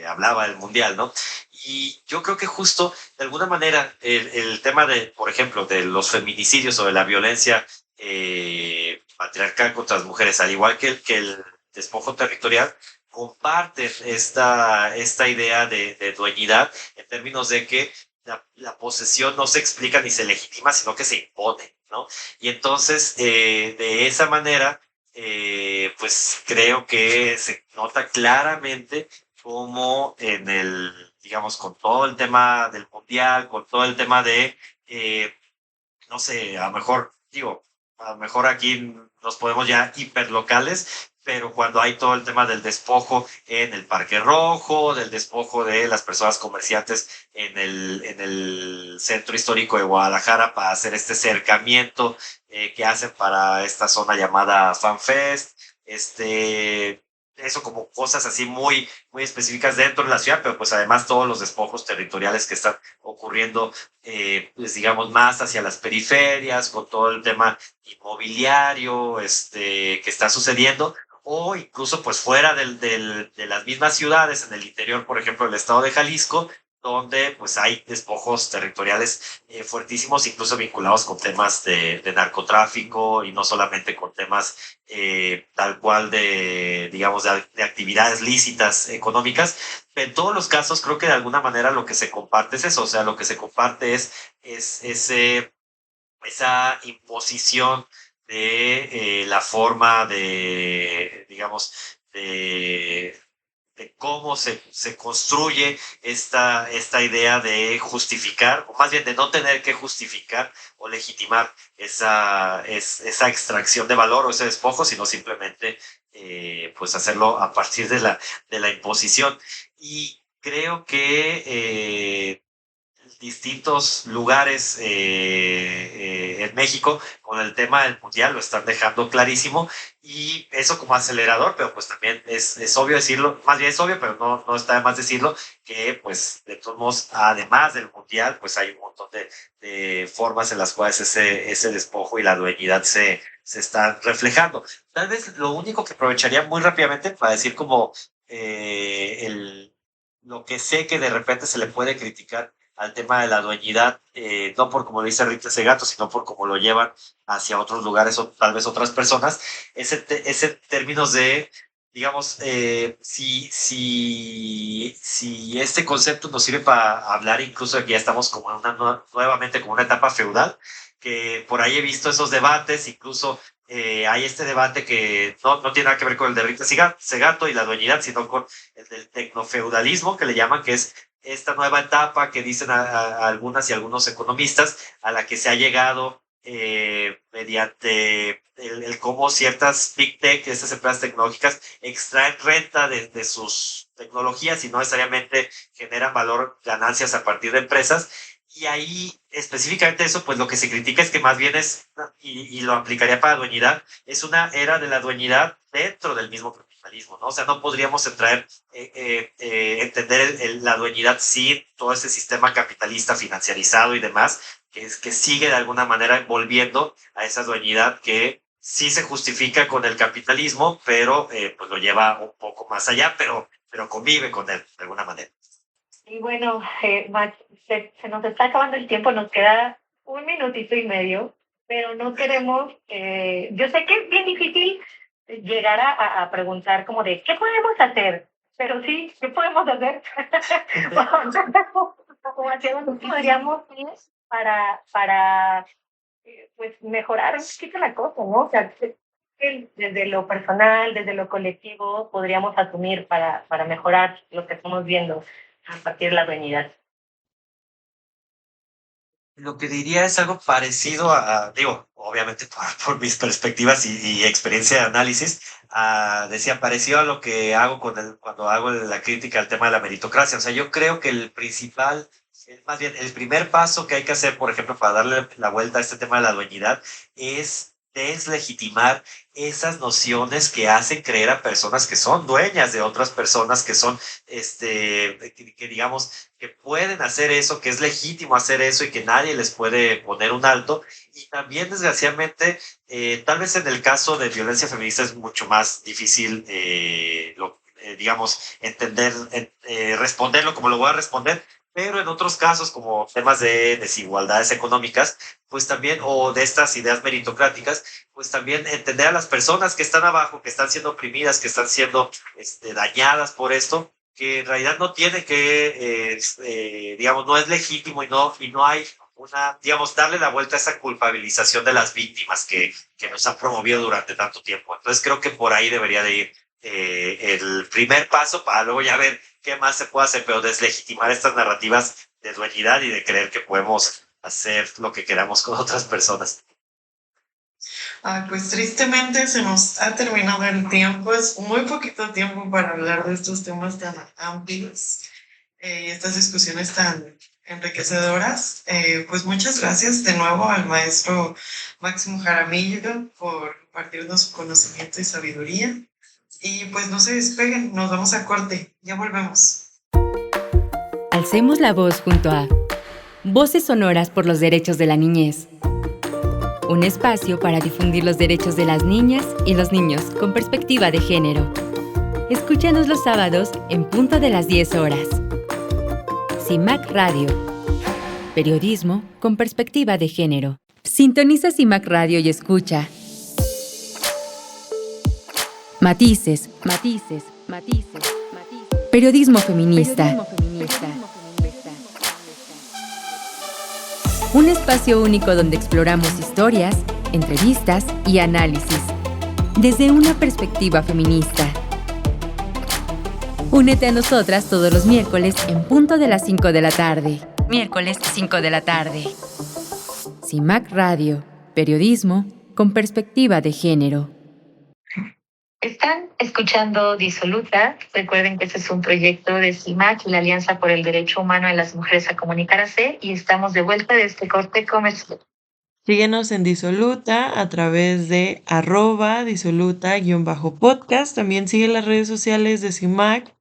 hablaba del mundial, ¿no? Y yo creo que justo, de alguna manera, el tema de, por ejemplo, de los feminicidios o de la violencia patriarcal contra las mujeres, al igual que el despojo territorial, comparten esta idea de dueñidad en términos de que la posesión no se explica ni se legitima, sino que se impone, ¿no? Y entonces, de esa manera, pues creo que se nota claramente como digamos, con todo el tema del mundial, con todo el tema eh, no sé, a lo mejor, digo, a lo mejor aquí nos podemos ya hiperlocales, pero cuando hay todo el tema del despojo en el Parque Rojo, del despojo de las personas comerciantes en el centro histórico de Guadalajara para hacer este cercamiento que hacen para esta zona llamada FanFest, eso como cosas así muy, muy específicas dentro de la ciudad, pero pues además todos los despojos territoriales que están ocurriendo pues digamos, más hacia las periferias, con todo el tema inmobiliario que está sucediendo, o incluso pues fuera de las mismas ciudades, en el interior, por ejemplo, del estado de Jalisco, donde pues hay despojos territoriales fuertísimos, incluso vinculados con temas de narcotráfico y no solamente con temas tal cual digamos, de actividades lícitas económicas, en todos los casos creo que de alguna manera lo que se comparte es eso, o sea, lo que se comparte es esa imposición de la forma digamos, de cómo se construye esta idea de justificar, o más bien de no tener que justificar o legitimar esa extracción de valor o ese despojo, sino simplemente pues hacerlo a partir de la imposición. Y creo que distintos lugares en México con el tema del mundial lo están dejando clarísimo y eso como acelerador, pero pues también es obvio decirlo, más bien es obvio, pero no está de más decirlo, que pues de todos modos, además del mundial, pues hay un montón de formas en las cuales ese despojo y la dueñidad se están reflejando. Tal vez lo único que aprovecharía muy rápidamente para decir como lo que sé que de repente se le puede criticar al tema de la dueñidad, no por como lo dice Rita Segato, sino por cómo lo llevan hacia otros lugares o tal vez otras personas, ese términos de, digamos, si este concepto nos sirve para hablar incluso de que ya estamos como en nuevamente como una etapa feudal, que por ahí he visto esos debates, incluso hay este debate que no tiene nada que ver con el de Rita Segato y la dueñidad, sino con el del tecnofeudalismo, que le llaman, que es esta nueva etapa que dicen a algunas y algunos economistas, a la que se ha llegado mediante el cómo ciertas big tech, estas empresas tecnológicas, extraen renta de sus tecnologías y no necesariamente generan valor, ganancias a partir de empresas. Y ahí, específicamente eso, pues lo que se critica es que más bien y lo aplicaría para dueñidad, es una era de la dueñidad dentro del mismo capitalismo, ¿no? O sea, no podríamos entender la dueñidad sin todo ese sistema capitalista financiarizado y demás, que sigue de alguna manera envolviendo a esa dueñidad que sí se justifica con el capitalismo, pero pues lo lleva un poco más allá, pero convive con él de alguna manera. Y bueno, Max, se nos está acabando el tiempo, nos queda 1 minutito y medio, pero no queremos, yo sé que es bien difícil llegar a preguntar como de, ¿qué podemos hacer? Pero sí, ¿qué podemos hacer? Como hacia dónde podríamos ir para pues mejorar un poquito la cosa, ¿no? O sea, desde lo personal, desde lo colectivo, podríamos asumir para mejorar lo que estamos viendo a partir de la dueñidad. Lo que diría es algo parecido digo, obviamente por mis perspectivas y experiencia de análisis, decía, parecido a lo que hago cuando hago la crítica al tema de la meritocracia. O sea, yo creo que más bien, el primer paso que hay que hacer, por ejemplo, para darle la vuelta a este tema de la dueñidad, es deslegitimar esas nociones que hacen creer a personas que son dueñas de otras personas, que son, que digamos, que pueden hacer eso, que es legítimo hacer eso y que nadie les puede poner un alto. Y también, desgraciadamente, tal vez en el caso de violencia feminista es mucho más difícil, digamos, responderlo como lo voy a responder, pero en otros casos, como temas de desigualdades económicas, pues también, o de estas ideas meritocráticas, pues también entender a las personas que están abajo, que están siendo oprimidas, que están siendo dañadas por esto, que en realidad no tiene que, digamos, no es legítimo y no hay digamos, darle la vuelta a esa culpabilización de las víctimas que nos han promovido durante tanto tiempo. Entonces creo que por ahí debería de ir el primer paso para luego ya ver qué más se puede hacer, pero deslegitimar estas narrativas de dueñidad y de creer que podemos hacer lo que queramos con otras personas. Pues tristemente se nos ha terminado el tiempo, es muy poquito tiempo para hablar de estos temas tan amplios y estas discusiones tan enriquecedoras. Pues muchas gracias de nuevo al maestro Máximo Jaramillo por compartirnos su conocimiento y sabiduría. Y pues no se despeguen, nos vamos a corte, ya volvemos. Alcemos la voz junto a Voces Sonoras por los Derechos de la Niñez. Un espacio para difundir los derechos de las niñas y los niños con perspectiva de género. Escúchanos los sábados en punto de las 10 horas. CIMAC Radio. Periodismo con perspectiva de género. Sintoniza CIMAC Radio y escucha Matices, matices, matices, matices. Periodismo feminista. Un espacio único donde exploramos historias, entrevistas y análisis desde una perspectiva feminista. Únete a nosotras todos los miércoles en punto de las 5 de la tarde. Miércoles 5 de la tarde. CIMAC Radio. Periodismo con perspectiva de género. Están escuchando Disoluta. Recuerden que este es un proyecto de CIMAC y la Alianza por el Derecho Humano de las Mujeres a Comunicarse, y estamos de vuelta de este corte comercial. Síguenos en Disoluta a través de @disoluta_podcast. También sigue las redes sociales de CIMAC,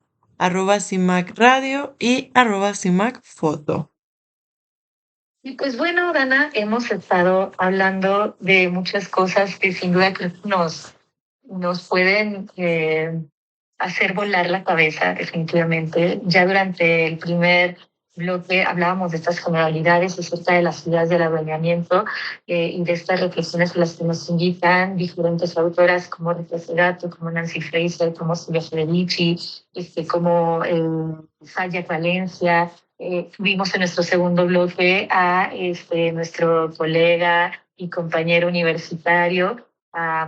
@CIMAC Radio y @CIMAC Foto. Y pues bueno, Dana, hemos estado hablando de muchas cosas que sin duda creo que nos pueden hacer volar la cabeza, definitivamente. Ya durante el primer bloque hablábamos de estas generalidades acerca de las ideas del adueñamiento y de estas reflexiones a las que nos invitan diferentes autoras como Rita Segato, como Nancy Fraser, como Silvia Federici, como Saya Valencia. Vimos en nuestro segundo bloque a nuestro colega y compañero universitario, a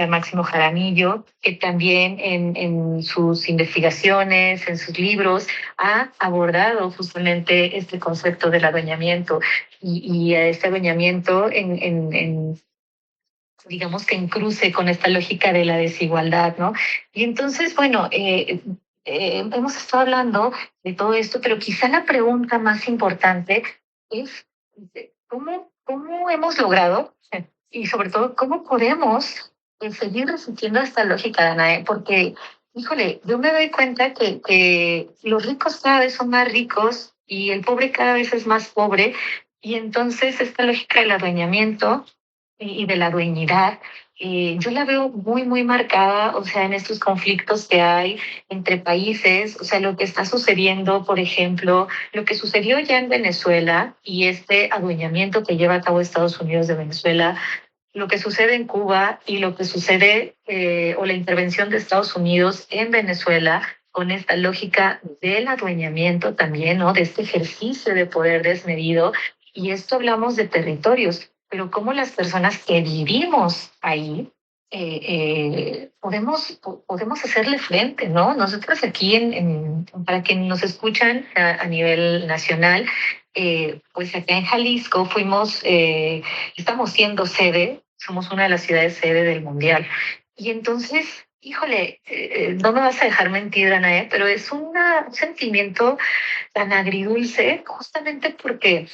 Máximo Jaramillo, que también en sus investigaciones, en sus libros, ha abordado justamente este concepto del adueñamiento y este adueñamiento digamos que en cruce con esta lógica de la desigualdad, ¿no? Y entonces, bueno, hemos estado hablando de todo esto, pero quizá la pregunta más importante es ¿cómo hemos logrado y sobre todo cómo podemos seguir resistiendo a esta lógica, Danae? Porque, híjole, yo me doy cuenta que los ricos cada vez son más ricos y el pobre cada vez es más pobre, y entonces esta lógica del adueñamiento y de la dueñidad, yo la veo muy, muy marcada, o sea, en estos conflictos que hay entre países, o sea, lo que está sucediendo, por ejemplo, lo que sucedió ya en Venezuela y este adueñamiento que lleva a cabo Estados Unidos de Venezuela, lo que sucede en Cuba y lo que sucede, o la intervención de Estados Unidos en Venezuela, con esta lógica del adueñamiento también, ¿no? De este ejercicio de poder desmedido. Y esto hablamos de territorios, pero cómo las personas que vivimos ahí podemos hacerle frente, ¿no? Nosotros aquí, para quienes nos escuchan a nivel nacional, pues acá en Jalisco estamos siendo sede, somos una de las ciudades sede del Mundial. Y entonces, híjole, no me vas a dejar mentir, Anae, pero es un sentimiento tan agridulce, justamente porque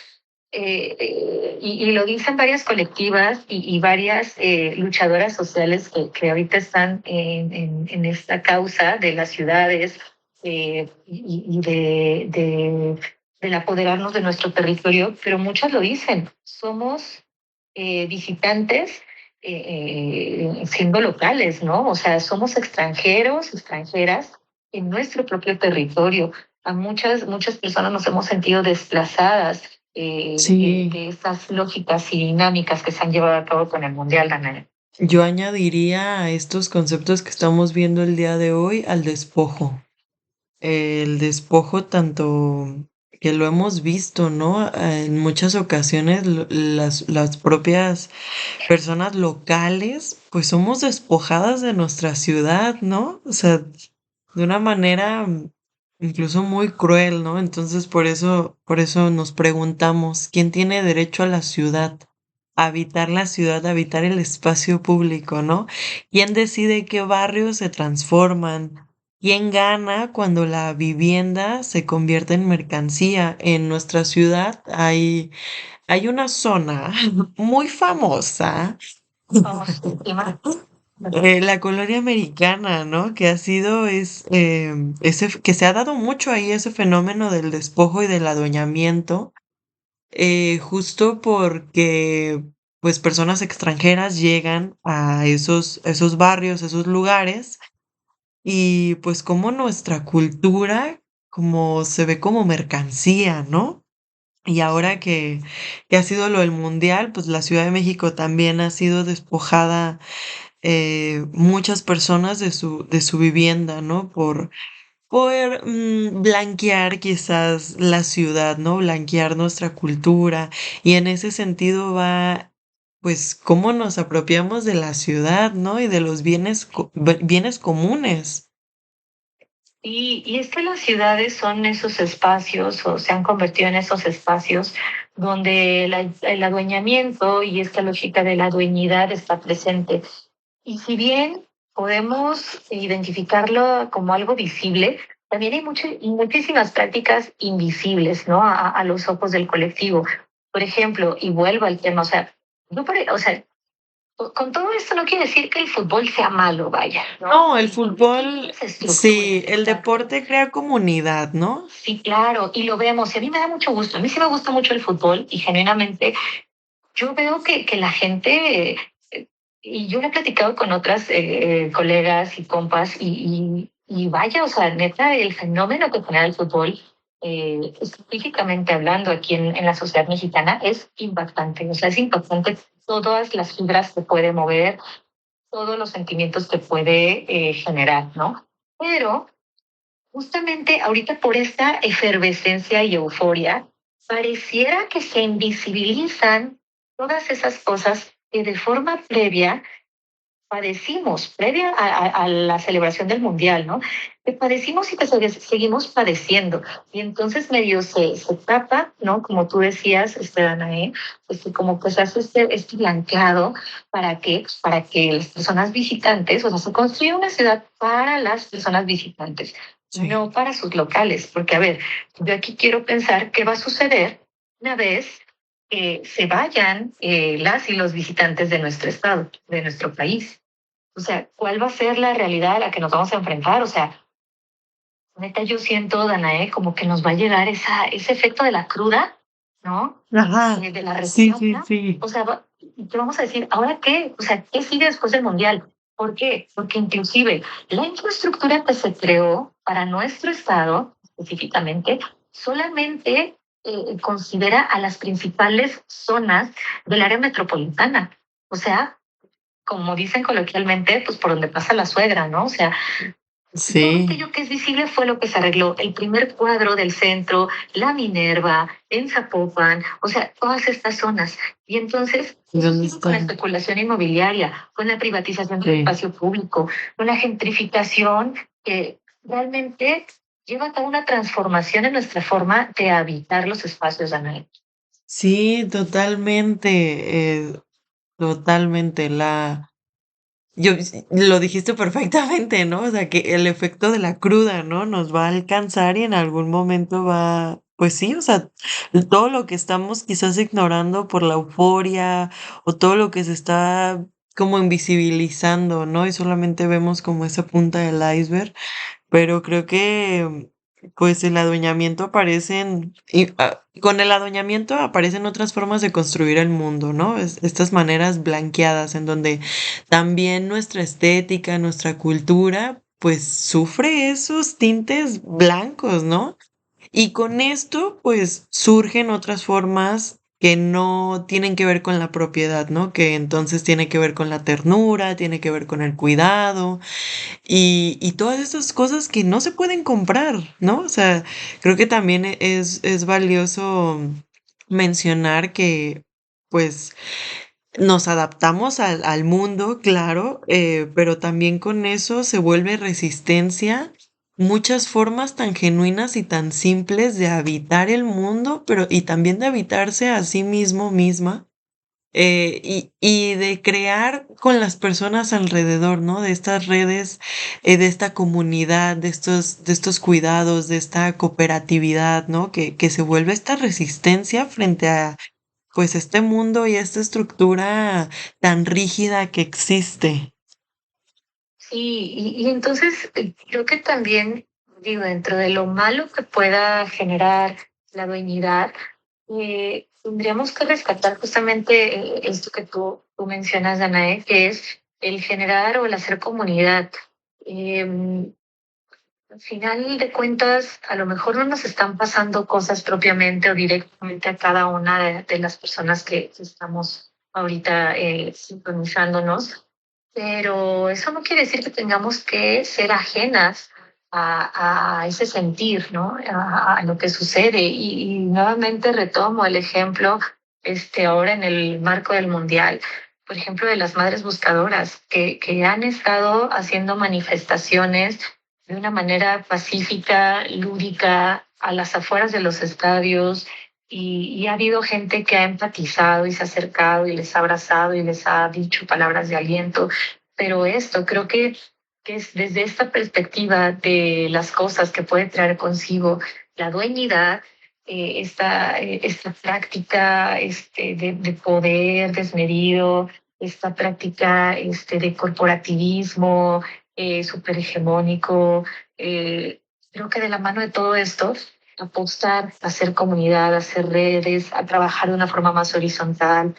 y lo dicen varias colectivas y varias luchadoras sociales que ahorita están en esta causa de las ciudades y del apoderarnos de nuestro territorio, pero muchas lo dicen, somos visitantes siendo locales, ¿no? O sea, somos extranjeros, extranjeras en nuestro propio territorio. A muchas personas nos hemos sentido desplazadas Sí, de esas lógicas y dinámicas que se han llevado a cabo con el Mundial, Daniel. yo añadiría a estos conceptos que estamos viendo el día de hoy al despojo. El despojo tanto que lo hemos visto, ¿no? En muchas ocasiones las propias personas locales, pues somos despojadas de nuestra ciudad, ¿no? O sea, de una manera incluso muy cruel, ¿no? Entonces por eso nos preguntamos, ¿quién tiene derecho a la ciudad? A habitar la ciudad, a habitar el espacio público, ¿no? ¿Quién decide qué barrios se transforman? ¿Quién gana cuando la vivienda se convierte en mercancía? En nuestra ciudad hay una zona muy famosa, Famosísima. la colonia americana, ¿no? Que ha sido que se ha dado mucho ahí ese fenómeno del despojo y del adueñamiento, justo porque pues personas extranjeras llegan a esos barrios, esos lugares, y pues como nuestra cultura como se ve como mercancía, ¿no? Y ahora que ha sido lo del mundial, pues la Ciudad de México también ha sido despojada muchas personas de su vivienda, ¿no? Por blanquear quizás la ciudad, ¿no? Blanquear nuestra cultura. Y en ese sentido va, pues, cómo nos apropiamos de la ciudad, ¿no? Y de los bienes comunes. Y es que las ciudades son esos espacios o se han convertido en esos espacios donde el adueñamiento y esta lógica de la dueñidad está presente. Y si bien podemos identificarlo como algo visible, también hay muchísimas prácticas invisibles, ¿no? A los ojos del colectivo. Por ejemplo, y vuelvo al tema, o sea, o sea, con todo esto no quiere decir que el fútbol sea malo, vaya, ¿no? No, el Tiene fútbol, esa estructura. sí, el deporte crea comunidad, ¿no? Sí, claro, y lo vemos, y a mí me da mucho gusto. A mí sí me gusta mucho el fútbol y genuinamente yo veo que la gente, y yo lo he platicado con otras colegas y compas, y vaya, o sea, neta, el fenómeno que genera el fútbol, específicamente hablando aquí en la sociedad mexicana, es impactante. O sea, es impactante todas las fibras que puede mover, todos los sentimientos que puede generar, ¿no? Pero justamente ahorita por esta efervescencia y euforia, pareciera que se invisibilizan todas esas cosas que de forma previa padecimos, previa a la celebración del Mundial, ¿no? Que padecimos y que seguimos padeciendo. Y entonces medio se tapa, ¿no? Como tú decías, Danae, como que se hace este blanqueado ¿para qué? Para que las personas visitantes, o sea, se construye una ciudad para las personas visitantes, Sí. no para sus locales. Porque, a ver, yo aquí quiero pensar qué va a suceder una vez que se vayan las y los visitantes de nuestro estado, de nuestro país. O sea, ¿cuál va a ser la realidad a la que nos vamos a enfrentar? O sea, neta, yo siento, Danae, como que nos va a llegar ese efecto de la cruda, ¿no? Ajá, De la sí, resaca. sí, sí. O sea, ¿qué vamos a decir? ¿Ahora qué? O sea, ¿qué sigue después del Mundial? ¿Por qué? Porque inclusive la infraestructura que se creó para nuestro estado, específicamente, solamente considera a las principales zonas del área metropolitana. O sea, como dicen coloquialmente, pues por donde pasa la suegra, ¿no? O sea, Todo Sí, aquello que es visible fue lo que se arregló. El primer cuadro del centro, la Minerva, en Zapopan, o sea, todas estas zonas. Y entonces, ¿y eso dónde sigue con la está? especulación inmobiliaria, con la privatización del Sí. espacio público, con la gentrificación que realmente lleva a cabo una transformación en nuestra forma de habitar los espacios, Ana. Sí, totalmente, totalmente. Lo dijiste perfectamente, ¿no? O sea, que el efecto de la cruda, ¿no? Nos va a alcanzar y en algún momento va, pues sí, o sea, todo lo que estamos quizás ignorando por la euforia o todo lo que se está como invisibilizando, ¿no? Y solamente vemos como esa punta del iceberg, pero creo que pues el adueñamiento aparecen, con el adueñamiento aparecen otras formas de construir el mundo, ¿no? Estas maneras blanqueadas en donde también nuestra estética, nuestra cultura, pues sufre esos tintes blancos, ¿no? Y con esto, pues surgen otras formas que no tienen que ver con la propiedad, ¿no? Que entonces tiene que ver con la ternura, tiene que ver con el cuidado y todas estas cosas que no se pueden comprar, ¿no? O sea, creo que también es valioso mencionar que, pues, nos adaptamos al mundo, claro, pero también con eso se vuelve resistencia muchas formas tan genuinas y tan simples de habitar el mundo, pero y también de habitarse a sí mismo misma, y de crear con las personas alrededor, ¿no? De estas redes, de esta comunidad, de estos cuidados, de esta cooperatividad, ¿no? Que se vuelve esta resistencia frente a pues este mundo y esta estructura tan rígida que existe. Sí, y entonces creo que también, digo, dentro de lo malo que pueda generar la dueñidad, tendríamos que rescatar justamente esto que tú mencionas, Danae, que es el generar o el hacer comunidad. Em, Al final de cuentas, a lo mejor no nos están pasando cosas propiamente o directamente a cada una de las personas que estamos ahorita sintonizándonos, pero eso no quiere decir que tengamos que ser ajenas a ese sentir, ¿no? A lo que sucede. Y nuevamente retomo el ejemplo, ahora en el marco del Mundial, por ejemplo, de las madres buscadoras que han estado haciendo manifestaciones de una manera pacífica, lúdica, a las afueras de los estadios, y ha habido gente que ha empatizado y se ha acercado y les ha abrazado y les ha dicho palabras de aliento. Pero esto creo que es desde esta perspectiva de las cosas que puede traer consigo la dueñidad, esta práctica de poder desmedido, esta práctica de corporativismo súper hegemónico. Creo que de la mano de todo esto, apostar a hacer comunidad, a hacer redes, a trabajar de una forma más horizontal,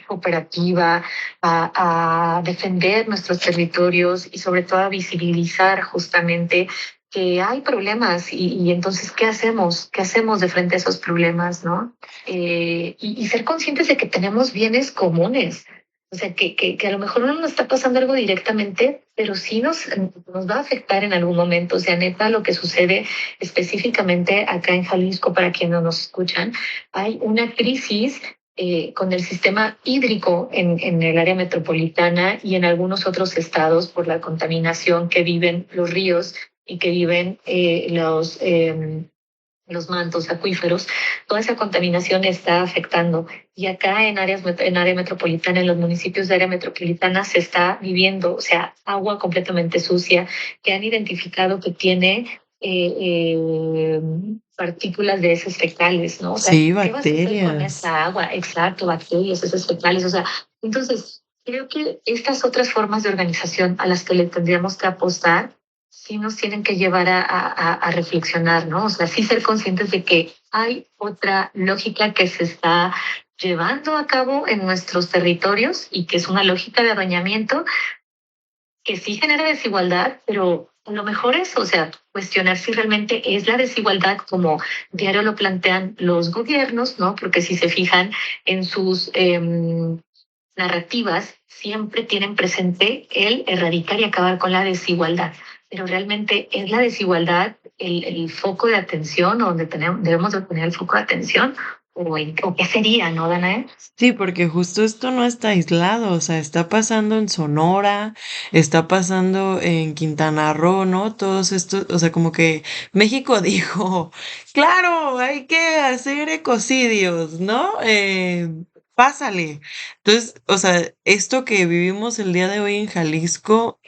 cooperativa, a defender nuestros territorios y sobre todo a visibilizar justamente que hay problemas y entonces, ¿qué hacemos? ¿Qué hacemos de frente a esos problemas, no? Y ser conscientes de que tenemos bienes comunes. O sea, que a lo mejor no nos está pasando algo directamente, pero sí nos va a afectar en algún momento. O sea, neta, lo que sucede específicamente acá en Jalisco, para quienes no nos escuchan, hay una crisis con el sistema hídrico en el área metropolitana y en algunos otros estados por la contaminación que viven los ríos y que viven los mantos acuíferos. Toda esa contaminación está afectando. Y acá en área metropolitana, en los municipios de área metropolitana, se está viviendo, o sea, agua completamente sucia, que han identificado que tiene partículas de heces fecales, ¿no? O sea, Sí, ¿qué vas a hacer con bacterias. esta agua? Exacto, bacterias, heces fecales. O sea, entonces, creo que estas otras formas de organización a las que le tendríamos que apostar sí nos tienen que llevar a reflexionar, ¿no? O sea, sí ser conscientes de que hay otra lógica que se está llevando a cabo en nuestros territorios y que es una lógica de adueñamiento que sí genera desigualdad, pero a lo mejor eso, o sea, cuestionar si realmente es la desigualdad como diario lo plantean los gobiernos, ¿no? Porque si se fijan en sus narrativas, siempre tienen presente el erradicar y acabar con la desigualdad. pero realmente es la desigualdad el foco de atención o donde debemos de poner el foco de atención o qué sería, ¿no, Danae? Sí, porque justo esto no está aislado, o sea, está pasando en Sonora, está pasando en Quintana Roo, ¿no? Todos estos, o sea, como que México dijo, claro, hay que hacer ecocidios, ¿no? Pásale. Entonces, o sea, esto que vivimos el día de hoy en Jalisco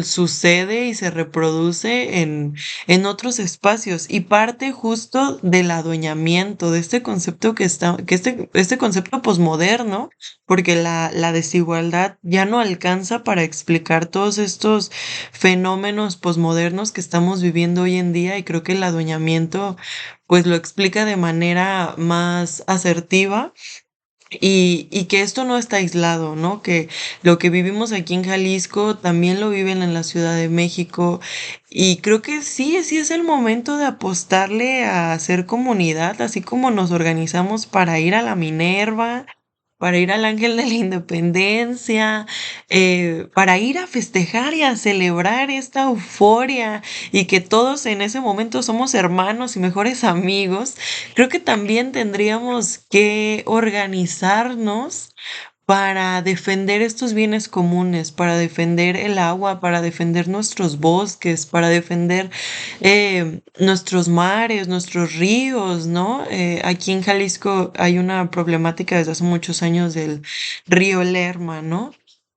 sucede y se reproduce en otros espacios y parte justo del adueñamiento, de este concepto este concepto posmoderno, porque la desigualdad ya no alcanza para explicar todos estos fenómenos posmodernos que estamos viviendo hoy en día y creo que el adueñamiento pues lo explica de manera más asertiva y que esto no está aislado, ¿no? Que lo que vivimos aquí en Jalisco también lo viven en la Ciudad de México. Y creo que sí es el momento de apostarle a hacer comunidad, así como nos organizamos para ir a la Minerva, para ir al Ángel de la Independencia, para ir a festejar y a celebrar esta euforia y que todos en ese momento somos hermanos y mejores amigos. Creo que también tendríamos que organizarnos para defender estos bienes comunes, para defender el agua, para defender nuestros bosques, para defender nuestros mares, nuestros ríos, ¿no? Aquí en Jalisco hay una problemática desde hace muchos años del río Lerma, ¿no?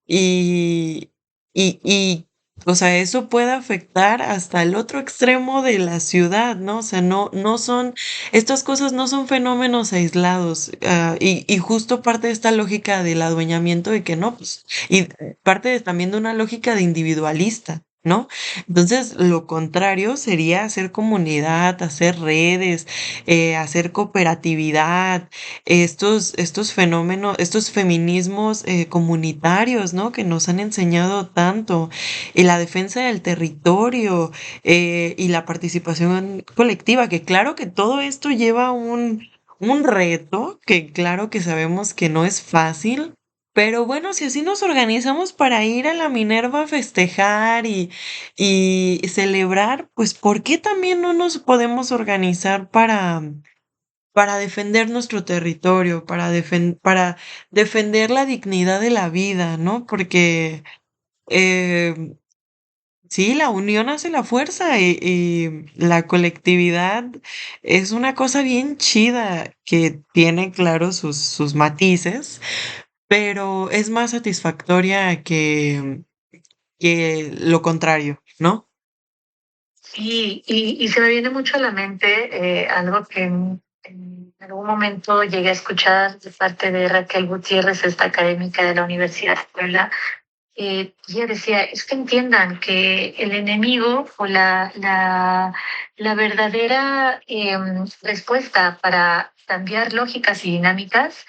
Y, y, o sea, eso puede afectar hasta el otro extremo de la ciudad, ¿no? O sea, no son estas cosas no son fenómenos aislados, y justo parte de esta lógica del adueñamiento de que no, pues, y parte también de una lógica de individualista, ¿no? Entonces, lo contrario sería hacer comunidad, hacer redes, hacer cooperatividad, estos fenómenos, estos feminismos comunitarios, ¿no? Que nos han enseñado tanto, y la defensa del territorio y la participación colectiva, que claro que todo esto lleva un reto, que claro que sabemos que no es fácil, pero bueno, si así nos organizamos para ir a la Minerva a festejar y celebrar, pues ¿por qué también no nos podemos organizar para defender nuestro territorio, para defender la dignidad de la vida, ¿no? Porque eh, sí, la unión hace la fuerza y la colectividad es una cosa bien chida que tiene, claro, sus matices, pero es más satisfactoria que lo contrario, ¿no? Sí, y se me viene mucho a la mente algo que en algún momento llegué a escuchar de parte de Raquel Gutiérrez, esta académica de la Universidad de Puebla. Ella decía, es que entiendan que el enemigo o la verdadera respuesta para cambiar lógicas y dinámicas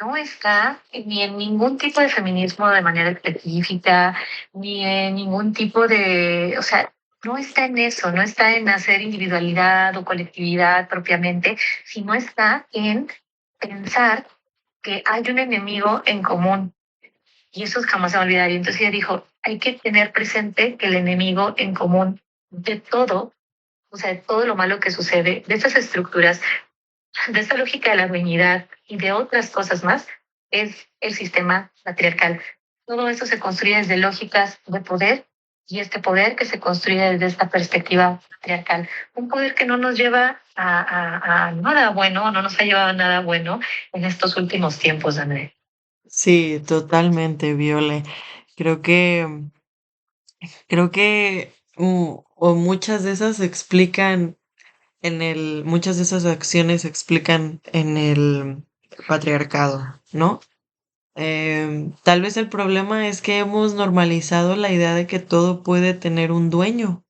no está ni en ningún tipo de feminismo de manera específica, ni en ningún tipo de, o sea, no está en eso, no está en hacer individualidad o colectividad propiamente, sino está en pensar que hay un enemigo en común. Y eso jamás se va a olvidar. Y entonces ella dijo, hay que tener presente que el enemigo en común de todo, o sea, de todo lo malo que sucede, de estas estructuras, de esta lógica de la dueñidad y de otras cosas más, es el sistema patriarcal. Todo eso se construye desde lógicas de poder y este poder que se construye desde esta perspectiva patriarcal. Un poder que no nos lleva a nada bueno, no nos ha llevado a nada bueno en estos últimos tiempos, André. Sí, totalmente, Viole. Creo que, creo que o muchas de esas explican muchas de esas acciones se explican en el patriarcado, ¿no? Tal vez el problema es que hemos normalizado la idea de que todo puede tener un dueño.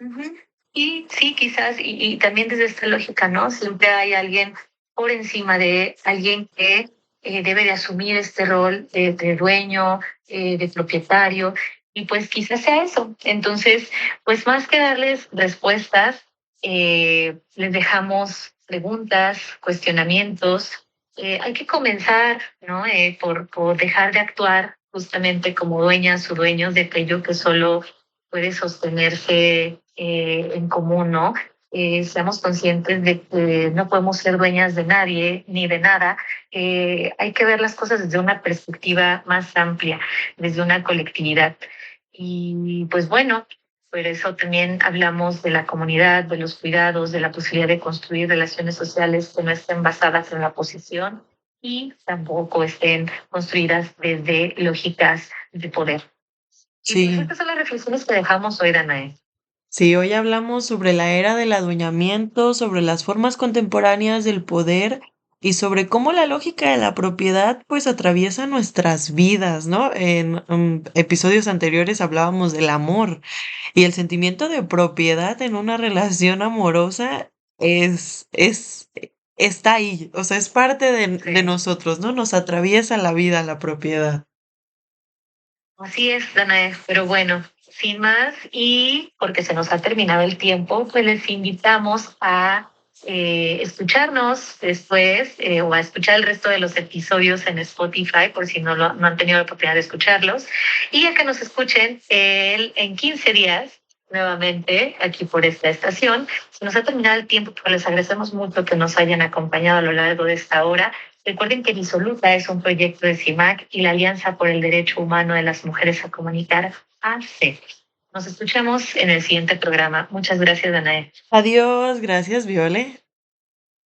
Ujú. Y sí, quizás, y también desde esta lógica, ¿no? Siempre hay alguien por encima de alguien que debe de asumir este rol de dueño, de propietario, y pues quizás sea eso. Entonces, pues más que darles respuestas, les dejamos preguntas, cuestionamientos. Hay que comenzar, ¿no? Por dejar de actuar justamente como dueñas o dueños de aquello que solo puede sostenerse en común, ¿no? Seamos conscientes de que no podemos ser dueñas de nadie ni de nada. Hay que ver las cosas desde una perspectiva más amplia, desde una colectividad. Y pues bueno, por eso también hablamos de la comunidad, de los cuidados, de la posibilidad de construir relaciones sociales que no estén basadas en la posición y tampoco estén construidas desde lógicas de poder. Y pues Sí. estas son las reflexiones que dejamos hoy, Danae. Sí, hoy hablamos sobre la era del adueñamiento, sobre las formas contemporáneas del poder y sobre cómo la lógica de la propiedad pues atraviesa nuestras vidas, ¿no? En episodios anteriores hablábamos del amor y el sentimiento de propiedad en una relación amorosa está ahí, o sea, es parte de nosotros, ¿no? Nos atraviesa la vida la propiedad. Así es, Danae, pero bueno, sin más y porque se nos ha terminado el tiempo, pues les invitamos a escucharnos después o a escuchar el resto de los episodios en Spotify por si no han tenido la oportunidad de escucharlos y a que nos escuchen en 15 días nuevamente aquí por esta estación. Se nos ha terminado el tiempo, pero les agradecemos mucho que nos hayan acompañado a lo largo de esta hora. Recuerden que Disoluta es un proyecto de CIMAC y la Alianza por el Derecho Humano de las Mujeres a Comunicar, AC. Nos escuchamos en el siguiente programa. Muchas gracias, Danae. Adiós, gracias, Viole.